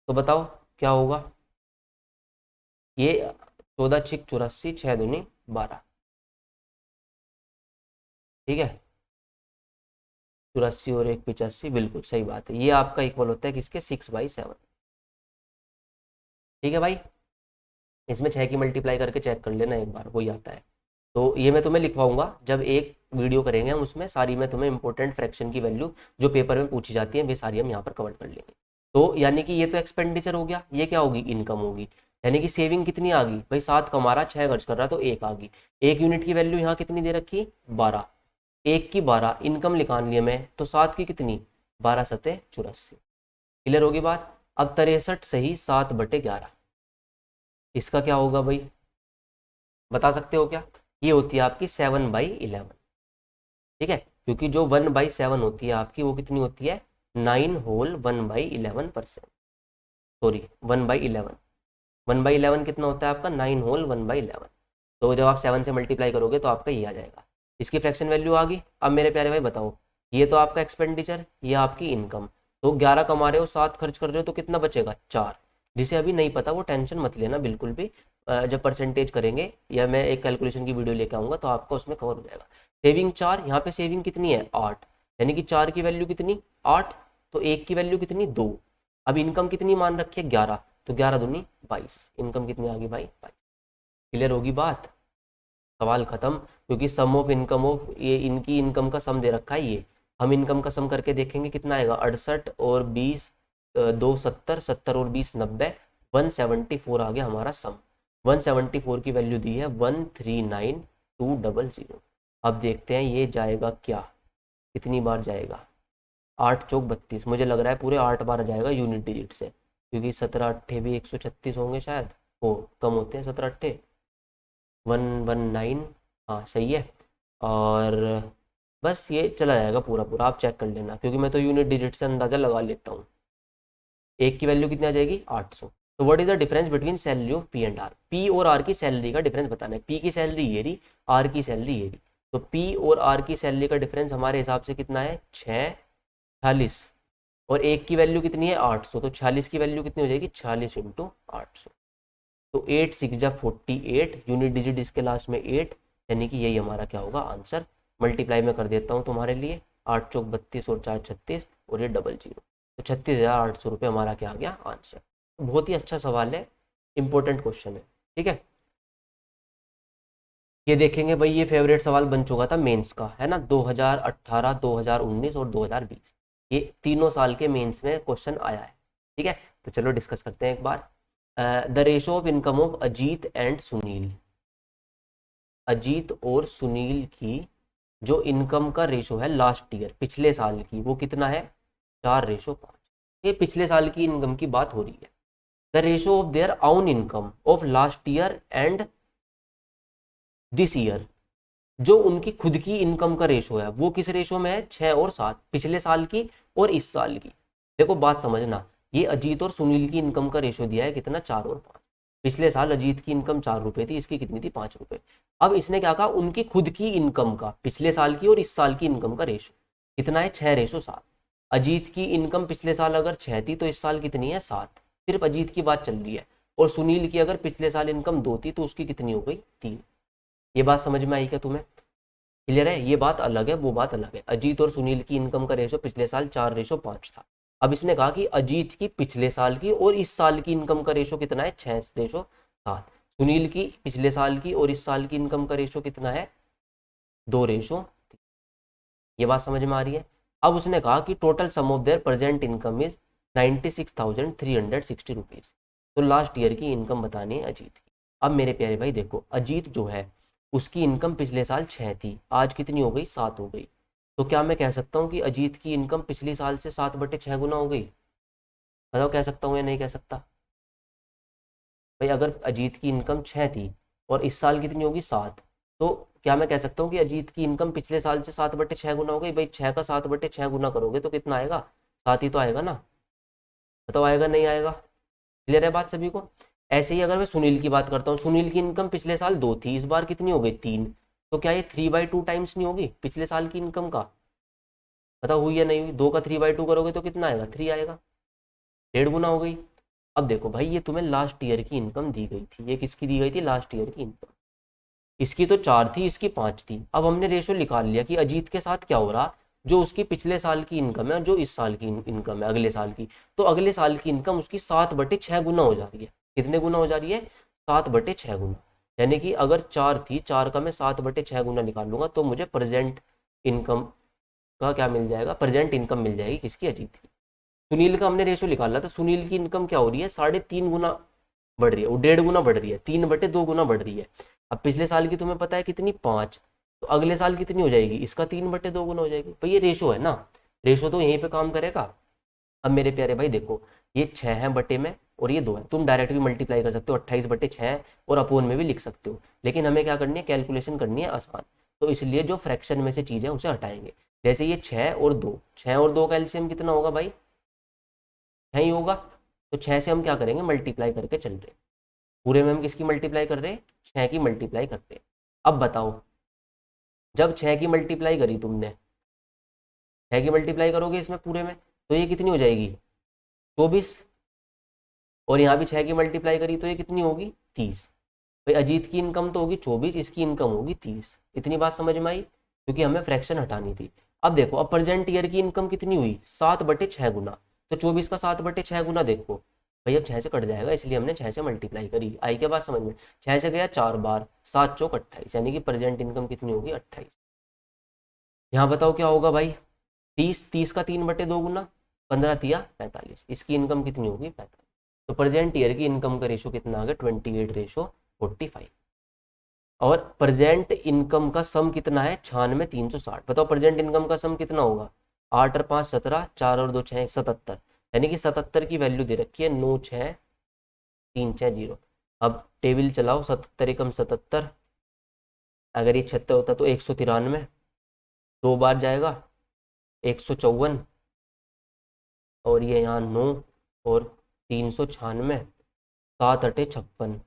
तो बताओ क्या होगा। ये 14×6 = 84, 6×2 = 12। ठीक है, 84 और 1 = 85, बिल्कुल सही बात है, ये आपका इक्वल होता है किसके 6/7। ठीक है भाई, इसमें 6 की मल्टीप्लाई करके चेक कर लेना एक बार, वही आता है। तो ये मैं तुम्हें लिखवाऊंगा जब एक वीडियो करेंगे हम, उसमें सारी मैं तुम्हें इंपॉर्टेंट फ्रैक्शन की वैल्यू जो पेपर में पूछी जाती है वे सारी हम यहाँ पर कवर कर लेंगे। तो यानी कि ये तो एक्सपेंडिचर हो गया, ये क्या होगी इनकम होगी। यानी कि सेविंग कितनी आ गई भाई, 7 कमा रहा 6 खर्च कर रहा, तो 1 आ गई। 1 यूनिट की वैल्यू यहाँ कितनी दे रखी 12, 1 की 12 इनकम निकाल लिया मैं, तो 7 की कितनी 12×7 = 84। क्लियर होगी बात। अब 63 सही 7/11, इसका क्या होगा भाई बता सकते हो क्या, ये होती है आपकी 7/11। ठीक है, क्योंकि जो 1/7 होती है आपकी वो कितनी होती है 9 होल 1/11%, सॉरी 1/11, 1/11 कितना होता है आपका 9 होल 1/11। तो जब आप 7 से मल्टीप्लाई करोगे तो आपका ये आ जाएगा, इसकी फ्रैक्शन वैल्यू आ गई। अब मेरे प्यारे भाई बताओ, ये तो आपका एक्सपेंडिचर, ये आपकी इनकम, तो 11 कमा रहे हो 7 खर्च कर रहे हो, तो कितना बचेगा 4। जिसे अभी नहीं पता वो टेंशन मत लेना बिल्कुल भी, जब परसेंटेज करेंगे या मैं एक कैलकुलेशन की वीडियो लेके आऊँगा तो आपका उसमें कवर हो जाएगा। सेविंग 4, यहाँ पे सेविंग कितनी है 8, यानी कि 4 की वैल्यू कितनी 8, तो 1 की वैल्यू कितनी 2। अब इनकम कितनी मान रखी है 11, तो 11×2 = 22, इनकम कितनी आ गई भाई 22। क्लियर होगी बात, सवाल खत्म। क्योंकि सम ऑफ इनकम ऑफ, ये इनकी इनकम का सम दे रखा है, ये हम इनकम का सम करके देखेंगे कितना आएगा 68 और 20, 2 70, 70 और 20 90, 174 आ गया हमारा सम। 174 की वैल्यू दी है 139,200। अब देखते हैं ये जाएगा क्या, कितनी बार जाएगा 8×4 = 32, मुझे लग रहा है पूरे 8 बार जाएगा यूनिट डिजिट से, क्योंकि 17×8 भी 136 होंगे शायद, वो कम होते हैं 17×8 119, हाँ सही है। और बस ये चला जाएगा पूरा पूरा, आप चेक कर लेना, क्योंकि मैं तो यूनिट डिजिट से अंदाजा लगा लेता हूँ। 1 की वैल्यू कितनी आ जाएगी 800। तो what is the difference between salary of P and R, P और आर की सैलरी का डिफरेंस बताना है। पी की सैलरी ये रही, आर की सैलरी ये रही, तो पी और आर की सैलरी का डिफरेंस हमारे हिसाब से कितना है 46, और 1 की वैल्यू कितनी है 800, तो 46 की वैल्यू कितनी हो जाएगी 46×800, तो 8×6 = 48, यूनिट डिजिट इसके लास्ट में 8, यानी कि यही हमारा क्या होगा आंसर। मल्टीप्लाई में कर देता हूँ तुम्हारे लिए, 8×4 = 32 और 4×36 और ये 00, तो 36,800 रुपये हमारा क्या आ गया आंसर। तो बहुत ही अच्छा सवाल है, इंपॉर्टेंट क्वेश्चन है। ठीक है, ये देखेंगे भाई, ये फेवरेट सवाल बन चुका था मेंस का, है ना, 2018, 2019 और 2020, ये तीनों साल के मेंस में क्वेश्चन आया है। ठीक है, तो चलो डिस्कस करते हैं एक बार। The ratio of income of Ajit and Sunil, Ajit और सुनील की जो इनकम का रेशो है लास्ट ईयर पिछले साल की, वो कितना है 4:5। ये पिछले साल की इनकम की बात हो रही है। The ratio of their own income of last year and this year, जो उनकी खुद की इनकम का रेशो है वो किस रेशो में है 6 और 7, पिछले साल की और इस साल की। देखो बात समझना, ये अजीत और सुनील की इनकम का रेशो दिया है कितना, 4 और 5। पिछले साल अजीत की इनकम 4 रुपए थी, इसकी कितनी थी, 5 रुपए। अब इसने क्या कहा, उनकी खुद की इनकम का पिछले साल की और इस साल की इनकम का रेशो कितना है, 6:7। अजीत की इनकम पिछले साल अगर 6 थी तो इस साल कितनी है, 7। सिर्फ अजीत की बात चल रही है। और सुनील की अगर पिछले साल इनकम 2 थी तो उसकी कितनी हो गई, 3। ये बात समझ में आई क्या तुम्हें, क्लियर है। ये बात अलग है, वो बात अलग है। अजीत और सुनील की इनकम का रेशो पिछले साल 4:5 था। अब इसने कहा कि अजीत की पिछले साल की और इस साल की इनकम का रेशो कितना है, 6:7। सुनील की पिछले साल की और इस साल की इनकम का रेशो कितना है, 2:3। ये बात समझ में आ रही है। अब उसने कहा कि total sum of their present income is 96,360 rupees. तो लास्ट ईयर की इनकम बतानी है अजीत की। अब मेरे प्यारे भाई देखो, अजीत जो है उसकी इनकम पिछले साल 6 थी, आज कितनी हो गई, 7 हो गई। तो क्या मैं कह सकता हूँ कि अजीत की इनकम पिछली साल से 7/6 गुना हो गई। बताओ कह सकता हूँ या नहीं कह सकता भाई। अगर अजीत की इनकम 6 थी और इस साल कितनी होगी, 7, तो क्या मैं कह सकता हूँ कि अजीत की इनकम पिछले साल से 7/6 गुना हो गई। भाई 6 का 7/6 गुना करोगे तो कितना आएगा, 7 ही तो आएगा ना। बताओ आएगा नहीं आएगा, क्लियर है बात सभी को। ऐसे ही अगर मैं सुनील की बात करता हूँ, सुनील की इनकम पिछले साल 2 थी, इस बार कितनी हो गई, 3। तो क्या ये 3/2 टाइम्स नहीं होगी पिछले साल की इनकम का। बताओ हुई या नहीं हुई, 2 का 3/2 करोगे तो कितना आएगा, 3 आएगा, 1.5 गुना हो गई। अब देखो भाई, ये तुम्हें लास्ट ईयर की इनकम दी गई थी, ये किसकी दी गई थी, लास्ट ईयर की इनकम। इसकी तो 4 थी, इसकी 5 थी। अब हमने रेशो निकाल लिया कि अजीत के साथ क्या हो रहा, जो उसकी पिछले साल की इनकम है और जो इस साल की इनकम है अगले साल की, तो अगले साल की इनकम उसकी 7/6 गुना हो जा रही है। कितने गुना हो जा रही है, 7/6 गुना। यानी कि अगर 4 थी, 4 का मैं 7/6 गुना निकालूंगा तो मुझे प्रेजेंट इनकम का क्या मिल जाएगा, प्रेजेंट इनकम मिल जाएगी किसकी, अजीत की। सुनील का हमने रेशो निकाला था, सुनील की इनकम क्या हो रही है, 3.5 गुना बढ़ रही है, वो 1.5 गुना बढ़ रही है, 3/2 गुना बढ़ रही है। अब पिछले साल की तुम्हें पता है कितनी, 5, तो अगले साल कितनी हो जाएगी, इसका 3/2 गुना हो जाएगी। भाई ये रेशो है ना, रेशो तो यहीं पे काम करेगा। अब मेरे प्यारे भाई देखो, ये 6 है बटे में और ये 2 है, तुम डायरेक्ट भी मल्टीप्लाई कर सकते हो, 28/6 और अपोन में भी लिख सकते हो। लेकिन हमें क्या करनी है, कैलकुलेशन करनी है आसान। तो इसलिए जो फ्रैक्शन में से चीज़ है उसे हटाएंगे। जैसे ये 6 और 2, 6 और 2 का एलसीएम कितना होगा भाई, 6 ही होगा। तो 6 से हम क्या करेंगे, मल्टीप्लाई करके चल रहे हैं। पूरे में हम किसकी मल्टीप्लाई कर रहे हैं, 6 की मल्टीप्लाई करते हैं। अब बताओ, जब 6 की मल्टीप्लाई करी तुमने, 6 की मल्टीप्लाई करोगे इसमें पूरे में, तो ये कितनी हो जाएगी, 24। और यहाँ भी 6 की मल्टीप्लाई करी तो ये कितनी होगी, 30। भाई अजीत की इनकम तो होगी 24, इसकी इनकम होगी 30। इतनी बात समझ में आई, क्योंकि हमें फ्रैक्शन हटानी थी। अब देखो, अब प्रेजेंट ईयर की इनकम कितनी हुई, 7/6 गुना। तो 24 का 7/6 गुना देखो भाई, अब 6 से कट जाएगा, इसलिए हमने 6 से मल्टीप्लाई करी। आई क्या बात समझ में, 6 से गया 4 बार, 7 चौक 28, यानी कि प्रेजेंट इनकम कितनी होगी, 28। यहाँ बताओ क्या होगा भाई, 30 का 3/2 गुना, 15 तिया 45, इसकी इनकम कितनी होगी, 45। तो प्रेजेंट ईयर की इनकम का रेशो कितना आ गया, 28:45। और प्रेजेंट इनकम का सम कितना है, 96,360। बताओ प्रेजेंट इनकम का सम कितना होगा, 8 और 5 17, 4 और 2 6 77। यानी कि 77 की वैल्यू दे रखी है, 96360। अब टेबल चलाओ, 77 एकम 77, अगर ये 76 होता तो 193, 2 बार जाएगा 154, और ये यहाँ 9 और 396, 7 8 56,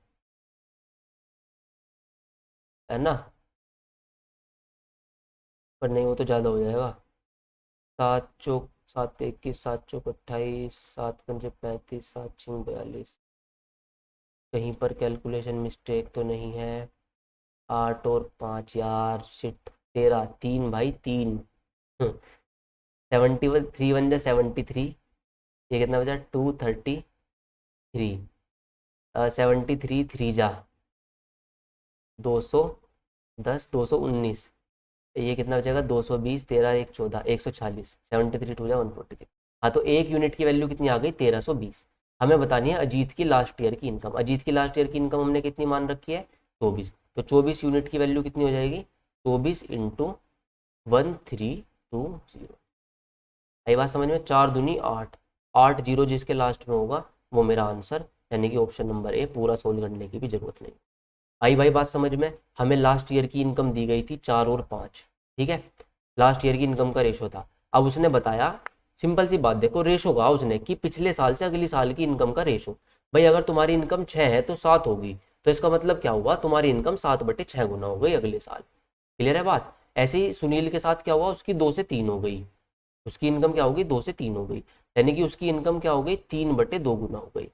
है ना। पर नहीं, वो तो ज़्यादा हो जाएगा, 7 चौक 7 21, 7 चौक 28, 7 पंजे 35, 7 6 42। कहीं पर कैलकुलेशन मिस्टेक तो नहीं है, 8 और 5 यार शिट, 13, 3 भाई 3। 73 1 जा 73, ये कितना बचा, 233, 73 3 जा 210, 219, ये कितना बचेगा, 220, 13 1 14, 140, 73 2 जा 146। हाँ, तो एक यूनिट की वैल्यू कितनी आ गई, 1320। हमें बतानी है अजीत की लास्ट ईयर की इनकम। अजीत की लास्ट ईयर की इनकम हमने कितनी मान रखी है, 24। तो 24 यूनिट की वैल्यू कितनी हो जाएगी, 24 इंटू 1320। आई बात समझ में, 4 दूनी 8, 8 जीरो जिसके लास्ट में होगा वो मेरा आंसर, यानी कि ऑप्शन नंबर ए। पूरा सोल्व करने की भी जरूरत नहीं। आई भाई बात समझ में। हमें लास्ट ईयर की इनकम दी गई थी 4 और 5, ठीक है, लास्ट ईयर की इनकम का रेशो था। अब उसने बताया सिंपल सी बात देखो, रेशो कहा उसने कि पिछले साल से अगली साल की इनकम का रेशो। भाई अगर तुम्हारी इनकम 6 है तो 7 होगी, तो इसका मतलब क्या हुआ, तुम्हारी इनकम 7/6 गुना हो गई अगले साल। क्लियर है बात। ऐसे ही सुनील के साथ क्या हुआ, उसकी 2 से 3 हो गई, उसकी इनकम क्या होगी, 2 से 3 हो गई, यानी कि उसकी इनकम क्या हो गई, 3/2 गुना हो गई।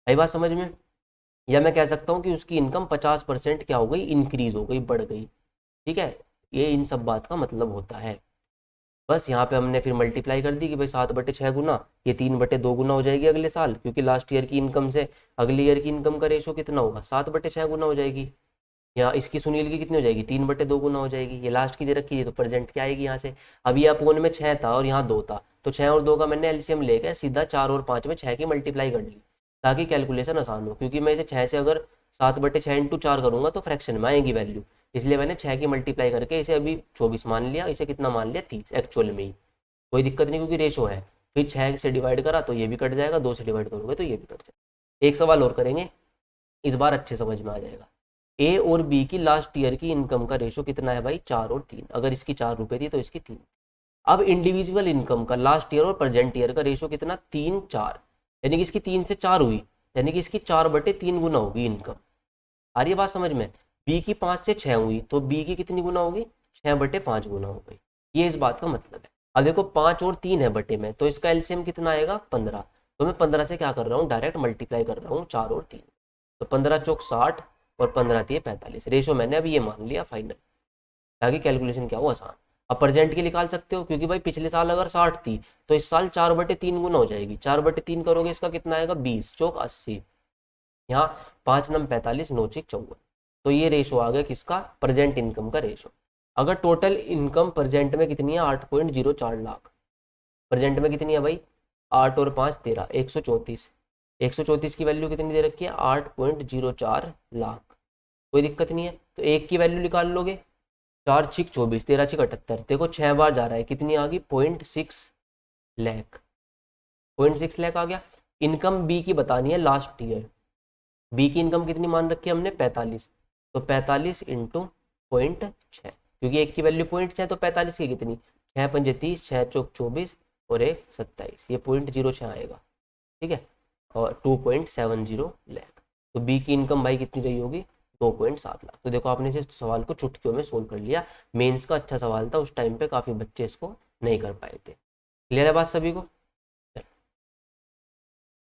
आई बात समझ में। या मैं कह सकता हूँ कि उसकी इनकम 50% क्या हो गई, इंक्रीज हो गई, बढ़ गई। ठीक है, ये इन सब बात का मतलब होता है। बस यहाँ पे हमने फिर मल्टीप्लाई कर दी कि भाई 7/6 गुना, ये 3/2 गुना हो जाएगी अगले साल, क्योंकि लास्ट ईयर की इनकम से अगले ईयर की इनकम का रेशो कितना होगा, 7/6 गुना हो जाएगी। यहाँ इसकी सुनील की कितनी हो जाएगी, 3/2 गुना हो जाएगी। ये लास्ट की दे रखी है तो प्रेजेंट क्या आएगी यहाँ से। अब ये अपोन में 6 था और यहाँ 2 था, तो 6 और 2 का मैंने एलसीएम लेकर सीधा 4 और 5 में 6 की मल्टीप्लाई कर ली, ताकि कैलकुलेशन आसान हो। क्योंकि मैं इसे 6 से अगर 7/6 इंटू 4 करूंगा तो फ्रैक्शन में आएगी वैल्यू, इसलिए मैंने 6 की मल्टीप्लाई करके इसे अभी 24 मान लिया, इसे कितना मान लिया, 30 एक्चुअल में ही। कोई दिक्कत नहीं, क्योंकि रेशो है। फिर 6 से डिवाइड करा तो ये भी कट जाएगा, 2 से डिवाइड करोगे तो ये भी कट जाएगा। एक सवाल और करेंगे, इस बार अच्छे समझ में आ जाएगा। ए और बी की लास्ट ईयर की इनकम का रेशो कितना है भाई, 4 और 3। अगर इसकी 4 रुपए थी तो इसकी 3। अब इंडिविजुअल इनकम का लास्ट ईयर और प्रेजेंट ईयर का रेशो कितना, 3 4, यानी कि इसकी 3 से 4 हुई, यानी कि इसकी 4/3 गुना होगी इनकम। आ रही है बात समझ में। बी की 5 से 6 हुई तो बी की कितनी गुना होगी, 6/5 गुना हो गई। ये इस बात का मतलब है। अब देखो 5 और 3 है बटे में, तो इसका एलसीएम कितना आएगा, 15। तो मैं 15 से क्या कर रहा हूँ, डायरेक्ट मल्टीप्लाई कर रहा हूँ 4 और 3। तो 15 चौक 60 और 15 दिए 45। रेशो मैंने अभी ये मान लिया फाइनल, ताकि कैलकुलेशन क्या हो आसान। अब प्रेजेंट की निकाल सकते हो, क्योंकि भाई पिछले साल अगर 60 थी तो इस साल 4/3 गुना हो जाएगी। 4/3 करोगे इसका कितना आएगा, 20 चौक 80। यहाँ 5 नम 45, 9 6 54। तो ये रेशो आ गया किसका, प्रेजेंट इनकम का रेशो। अगर टोटल इनकम प्रेजेंट में कितनी है, 8.04 लाख। प्रेजेंट में कितनी है भाई, 8 और 5 13, 134। 134 की वैल्यू कितनी दे रखी है, 8.04 लाख। कोई दिक्कत नहीं है, तो एक की वैल्यू निकाल लोगे, 4 6 24, 13 6 78। देखो 6 बार जा रहा है, कितनी आ गई, 0.6 लाख। 0.6 लाख आ गया। इनकम बी की बतानी है लास्ट ईयर। बी की इनकम कितनी मान रखी है हमने, 45। तो 45 इंटू 0.6, क्योंकि एक की वैल्यू 0.6 तो 45 की कितनी, 6 पंजे 30, 6 चौक 24 और 1 27, ये 0.06 आएगा। ठीक है, और 2.70 लाख। तो बी की इनकम भाई कितनी रही होगी, 2.7 लाख। तो देखो आपने इस सवाल को चुटकियों में सोल्व कर लिया। मेंस का अच्छा सवाल था, उस टाइम पे काफ़ी बच्चे इसको नहीं कर पाए थे। क्लियर है बात सभी को।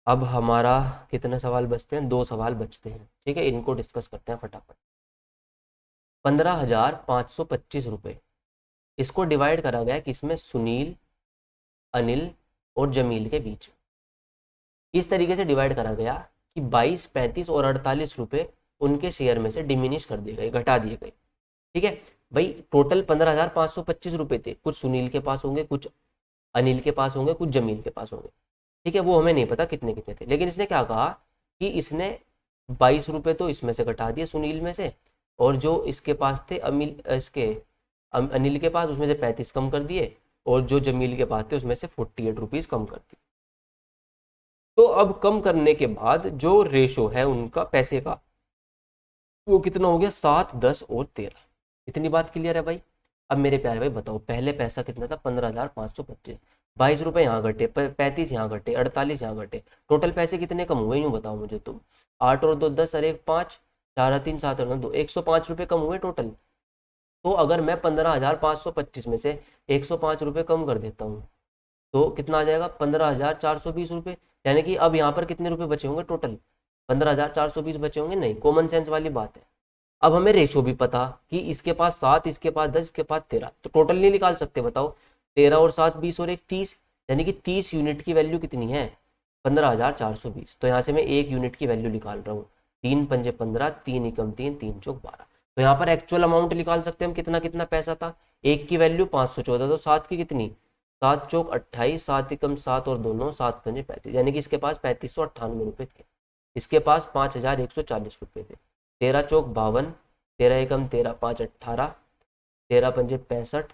अब हमारा कितने सवाल बचते हैं, 2 सवाल बचते हैं। ठीक है, इनको डिस्कस करते हैं फटाफट। 15,525 रुपये, इसको डिवाइड करा गया किसमें, सुनील, अनिल और जमील के बीच। इस तरीके से डिवाइड करा गया कि 22 35 और 48 रुपये उनके शेयर में से डिमिनिश कर दिए गए, घटा दिए गए। ठीक है भाई, टोटल 15,525 रुपये थे। कुछ सुनील के पास होंगे, कुछ अनिल के पास होंगे, कुछ जमील के पास होंगे। ठीक है, वो हमें नहीं पता कितने कितने थे, लेकिन इसने क्या कहा कि इसने 22 रुपये तो इसमें से घटा दिए सुनील में से, और जो इसके पास थे अनिल के पास, उसमें से 35 कम कर दिए, और जो जमील के पास थे उसमें से 48 रुपीज़ कम कर दिए। तो अब कम करने के बाद जो रेशो है उनका पैसे का, वो कितना हो गया, 7 10 और 13। इतनी बात क्लियर है भाई। अब मेरे प्यारे भाई बताओ, पहले पैसा कितना था, 15,525। 22 रुपये यहाँ घटे, 35 यहाँ घटे, 48 यहाँ घटे, टोटल पैसे कितने कम हुए, यूँ बताओ मुझे तुम। 8 और 2 10 और 1 5, 4 3 7 और 2, 105 रुपये कम हुए टोटल। तो अगर मैं 15,525 में से 105 रुपये कम कर देता हूँ तो कितना आ जाएगा, 15,420 रुपये। यानी कि अब यहाँ पर कितने रुपये बचे होंगे टोटल, 15,420 बचे होंगे। नहीं, कॉमन सेंस वाली बात है। अब हमें रेशो भी पता कि इसके पास 7, इसके पास 10, इसके पास 13, तो टोटल नहीं निकाल सकते, बताओ। 13 और 7 20 और 1 30, यानी कि 30 यूनिट की वैल्यू कितनी है, 15,420। तो यहाँ से मैं 1 यूनिट की वैल्यू निकाल रहा हूँ। 3 पंजे 15, 3 एकम 3, 3 चौक 12। तो यहाँ पर एक्चुअल अमाउंट निकाल सकते हैं हम, कितना कितना पैसा था। एक की वैल्यू 514, तो 7 की कितनी, 7 चौक 28, 7 एकम 7 और दोनों 7 पंजे 35, यानी कि इसके पास 3598 रुपये थे। इसके पास 5,140 रुपये थे। 13 चौक 52, 13 एकम 13, 5 18, 13 पंजे 65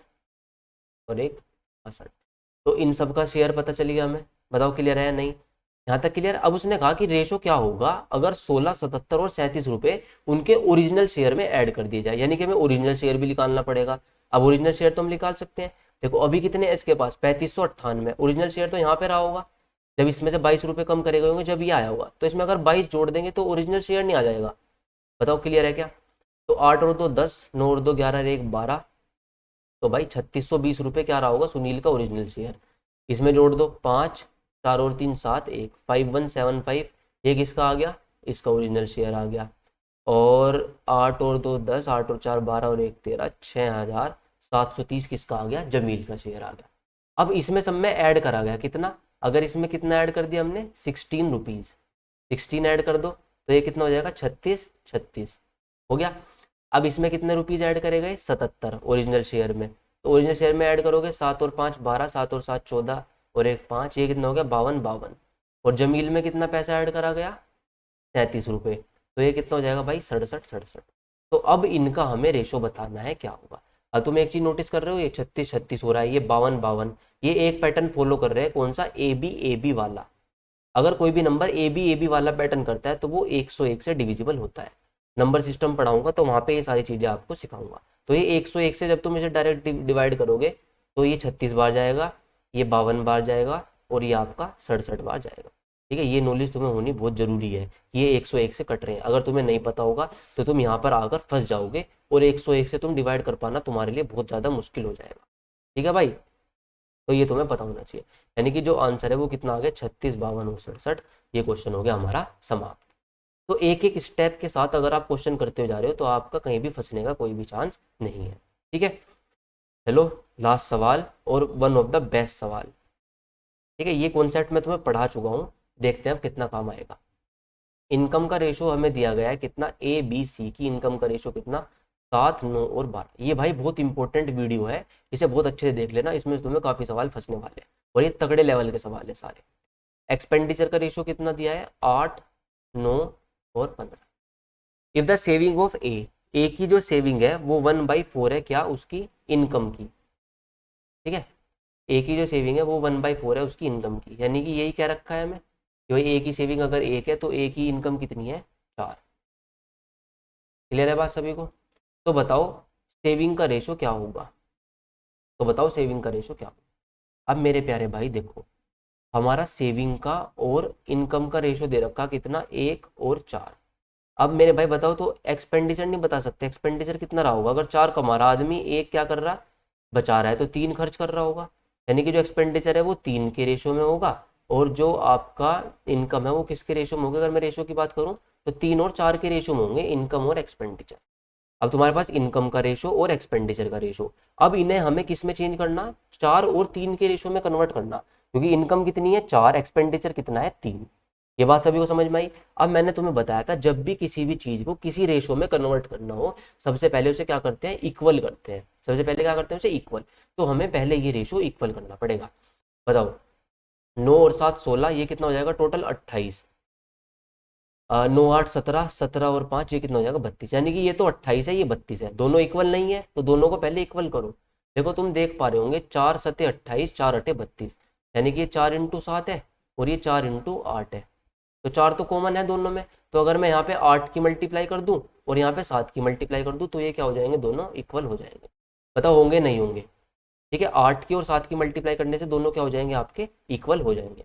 और 1 62। तो इन सब का शेयर पता चल गया हमें। बताओ क्लियर है या नहीं, यहाँ तक क्लियर। अब उसने कहा कि रेशो क्या होगा अगर 16 77 और 37 रुपये उनके ओरिजिनल शेयर में ऐड कर दिए जाए, यानी कि हमें ओरिजिनल शेयर भी निकालना पड़ेगा। अब ओरिजिनल शेयर तो हम निकाल सकते हैं, देखो अभी कितने इसके पास 3598, ओरिजिनल शेयर तो यहाँ पे रहा होगा, जब इसमें से 22 रुपये कम करे गए होंगे जब ये आया होगा, तो इसमें अगर 22 जोड़ देंगे तो ओरिजिनल शेयर नहीं आ जाएगा। बताओ क्लियर है क्या? तो 8 और 2 10, 9 और 2 11 और 1 12, तो भाई 3620 रुपये क्या रहा होगा सुनील का ओरिजिनल शेयर। इसमें जोड़ दो 5, 4 और 3 7, 1 5175, ये किसका आ गया? इसका ओरिजिनल शेयर आ गया। और 8 और 2 10, 8 और 4 12 और 1 13, 6730 किसका आ गया? जमील का शेयर आ गया। अब इसमें सब में ऐड करा गया कितना? अगर इसमें कितना ऐड कर दिया हमने? 16 रुपीज़, 16 ऐड कर दो तो ये कितना हो जाएगा? 36 36 हो गया। अब इसमें कितने रुपीज़ ऐड करे गए? 77 ओरिजिनल शेयर में। तो ओरिजिनल शेयर में ऐड करोगे 7 और 5 12, 7 और 7 14 और 1 5, ये कितना हो गया? 52 52। और जमील में कितना पैसा ऐड करा गया? 37 रुपये, तो ये कितना हो जाएगा भाई? 67 67। तो अब इनका हमें रेशो बताना है क्या होगा। अब तुम एक चीज नोटिस कर रहे हो, ये 36 36 हो रहा है, ये 52 52, ये एक पैटर्न फॉलो कर रहे हैं, कौन सा? ए बी वाला। अगर कोई भी नंबर ए बी वाला पैटर्न करता है तो वो 101 से डिविजिबल होता है। नंबर सिस्टम पढ़ाऊंगा तो वहाँ पे ये सारी चीज़ें आपको सिखाऊंगा। तो ये 101 से जब तुम इसे डायरेक्ट डिवाइड करोगे तो ये 36 बार जाएगा, ये 52 बार जाएगा और ये आपका 67 बार जाएगा। ठीक है, ये नॉलेज तुम्हें होनी बहुत ज़रूरी है कि ये 101 से कट रहे हैं। अगर तुम्हें नहीं पता होगा तो तुम यहाँ पर आकर फंस जाओगे और 101 से तुम डिवाइड कर पाना तुम्हारे लिए बहुत ज़्यादा मुश्किल हो जाएगा। ठीक है भाई, तो ये तुम्हें पता होना चाहिए। यानी कि जो आंसर है वो कितना आ गया? 36 52 और 67। ये क्वेश्चन हो गया हमारा समाप्त। तो एक एक स्टेप के साथ अगर आप क्वेश्चन करते हुए जा रहे हो तो आपका कहीं भी फंसने का कोई भी चांस नहीं है। ठीक है, चलो लास्ट सवाल और वन ऑफ द बेस्ट सवाल। ठीक है, ये कॉन्सेप्ट मैं तुम्हें पढ़ा चुका हूँ, देखते हैं अब कितना काम आएगा। इनकम का रेशो हमें दिया गया है कितना? ए बी सी की इनकम का रेशो कितना? 7 9 और 12। ये भाई बहुत इंपॉर्टेंट वीडियो है, इसे बहुत अच्छे से देख लेना, इसमें तुम्हें काफ़ी सवाल फंसने वाले हैं और ये तगड़े लेवल के सवाल है सारे। एक्सपेंडिचर का रेशो कितना दिया है? 8 9 और 15। इफ द सेविंग ऑफ ए की जो सेविंग है वो 1/4 है क्या? उसकी इनकम की। ठीक है, ए की जो सेविंग है वो 1/4 है उसकी इनकम की, यानी कि यही क्या रखा है हमें कि भाई ए की सेविंग अगर 1 है तो ए की इनकम कितनी है? 4। क्लियर है बात सभी को? तो बताओ सेविंग का रेशो क्या होगा? तो बताओ सेविंग का रेशो क्या होगा? अब मेरे प्यारे भाई देखो, हमारा सेविंग का और इनकम का रेशो दे रखा कितना? 1 और 4। अब मेरे भाई बताओ, तो एक्सपेंडिचर नहीं बता सकते, एक्सपेंडिचर कितना रहा होगा? अगर 4 कमा रहा आदमी, 1 क्या कर रहा? बचा रहा है, तो 3 खर्च कर रहा होगा। यानी कि जो एक्सपेंडिचर है वो 3 के रेशो में होगा और जो आपका इनकम है वो किसके रेशो में होगा? अगर मैं रेशो की बात करूँ तो 3 और 4 के रेशो में होंगे, इनकम और एक्सपेंडिचर। अब तुम्हारे पास इनकम का रेशो और एक्सपेंडिचर का रेशो, अब इन्हें हमें किस में चेंज करना? 4 और 3 के रेशो में कन्वर्ट करना, क्योंकि इनकम कितनी है? 4, एक्सपेंडिचर कितना है? 3। ये बात सभी को समझ में आई? अब मैंने तुम्हें बताया था जब भी किसी भी चीज को किसी रेशो में कन्वर्ट करना हो, सबसे पहले उसे क्या करते हैं? इक्वल करते हैं। सबसे पहले क्या करते हैं? उसे इक्वल। तो हमें पहले ये रेशो इक्वल करना पड़ेगा। बताओ 9 और 7 16, ये कितना हो जाएगा? टोटल 28। 9 8 17, 17 और 5 ये कितना हो जाएगा? 32। यानी कि ये तो 28 है, ये 32 है, दोनों इक्वल नहीं है तो दोनों को पहले इक्वल करो। देखो तुम देख पा रहे होंगे 4 7 28, 4 8 32, यानी कि ये 4 × 7 है और ये 4 × 8 है, तो 4 तो कॉमन है दोनों में। तो अगर मैं यहाँ पे 8 की मल्टीप्लाई कर दूं और यहाँ पे 7 की मल्टीप्लाई कर दूं तो ये क्या हो जाएंगे? दोनों इक्वल हो जाएंगे। बताओ होंगे नहीं होंगे? ठीक है, 8 की और 7 की मल्टीप्लाई करने से दोनों क्या हो जाएंगे? आपके इक्वल हो जाएंगे।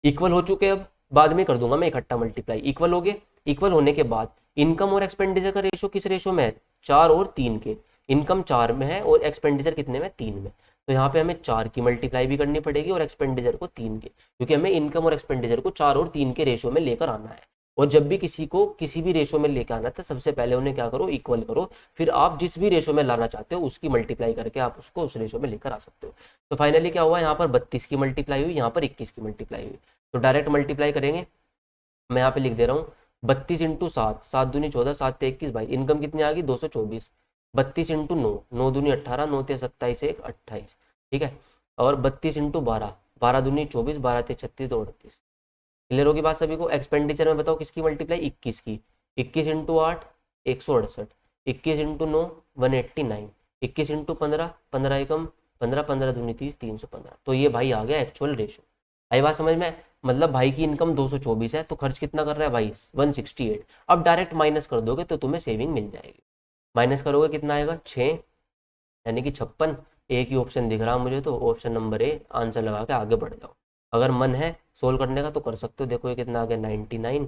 इक्वल हो चुके, अब बाद में कर दूंगा मैं इकट्ठा मल्टीप्लाई। इक्वल हो गए, इक्वल होने के बाद इनकम और एक्सपेंडिचर का रेशो किस रेशो में है? 4 और 3 के। इनकम 4 में है और एक्सपेंडिचर कितने में? 3 में। तो यहाँ पे हमें 4 की मल्टीप्लाई भी करनी पड़ेगी और एक्सपेंडिचर को 3 के, क्योंकि हमें इनकम और एक्सपेंडिचर को 4 और 3 के रेशो में लेकर आना है। और जब भी किसी को किसी भी रेशो में लेकर आना है तो सबसे पहले उन्हें क्या करो? इक्वल करो, फिर आप जिस भी रेशो में लाना चाहते हो उसकी मल्टीप्लाई करके आप उसको उस रेशो में लेकर आ सकते हो। तो फाइनली क्या हुआ? यहाँ पर 32 की मल्टीप्लाई हुई, यहाँ पर 21 की मल्टीप्लाई हुई। तो डायरेक्ट मल्टीप्लाई करेंगे, मैं यहाँ पे लिख दे रहा हूँ 32 × 7, 7 दूनी 14, 7 ते 21 भाई, इनकम कितनी आ गई? 224। 32 × 9, 9 दूनी 18, 9 ते 27, 1 28। ठीक है, और 32 × 12, 12 दूनी 24, 12 ते 36, 2 38। क्लियर होगी बात सभी को? एक्सपेंडिचर में बताओ किसकी मल्टीप्लाई? 21 की। 21 × 8 168, 21 × 9 189, 21 × 15 15 एकम 15, 15 दूनी 30, 315। तो ये भाई आ गया एक्चुअल रेशो। आई बात समझ में? मतलब भाई की इनकम 224 है तो खर्च कितना कर रहा है भाई? 168। अब डायरेक्ट माइनस कर दोगे तो तुम्हें सेविंग मिल जाएगी। माइनस करोगे कितना आएगा? 6, यानी कि 56, एक ही ऑप्शन दिख रहा मुझे तो ऑप्शन नंबर ए आंसर लगा के आगे बढ़ जाओ। अगर मन है सोल्व करने का तो कर सकते हो। देखो ये कितना आ गया 99,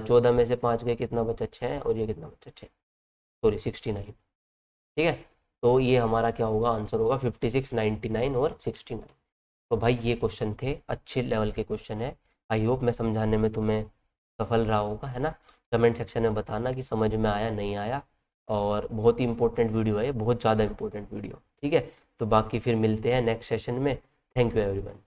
14 में से 5 गए कितना बचा 6, और ये कितना बचा 6, सॉरी 69। ठीक है, तो ये हमारा क्या होगा, आंसर होगा 56, 99 और 69। तो भाई ये क्वेश्चन थे, अच्छे लेवल के क्वेश्चन है। आई होप मैं समझाने में तुम्हें सफल रहा होगा, है ना। कमेंट सेक्शन में बताना कि समझ में आया नहीं आया। और बहुत ही इंपॉर्टेंट वीडियो है, बहुत ज़्यादा इंपॉर्टेंट वीडियो। ठीक है, तो बाकी फिर मिलते हैं नेक्स्ट सेशन में। Thank you everyone.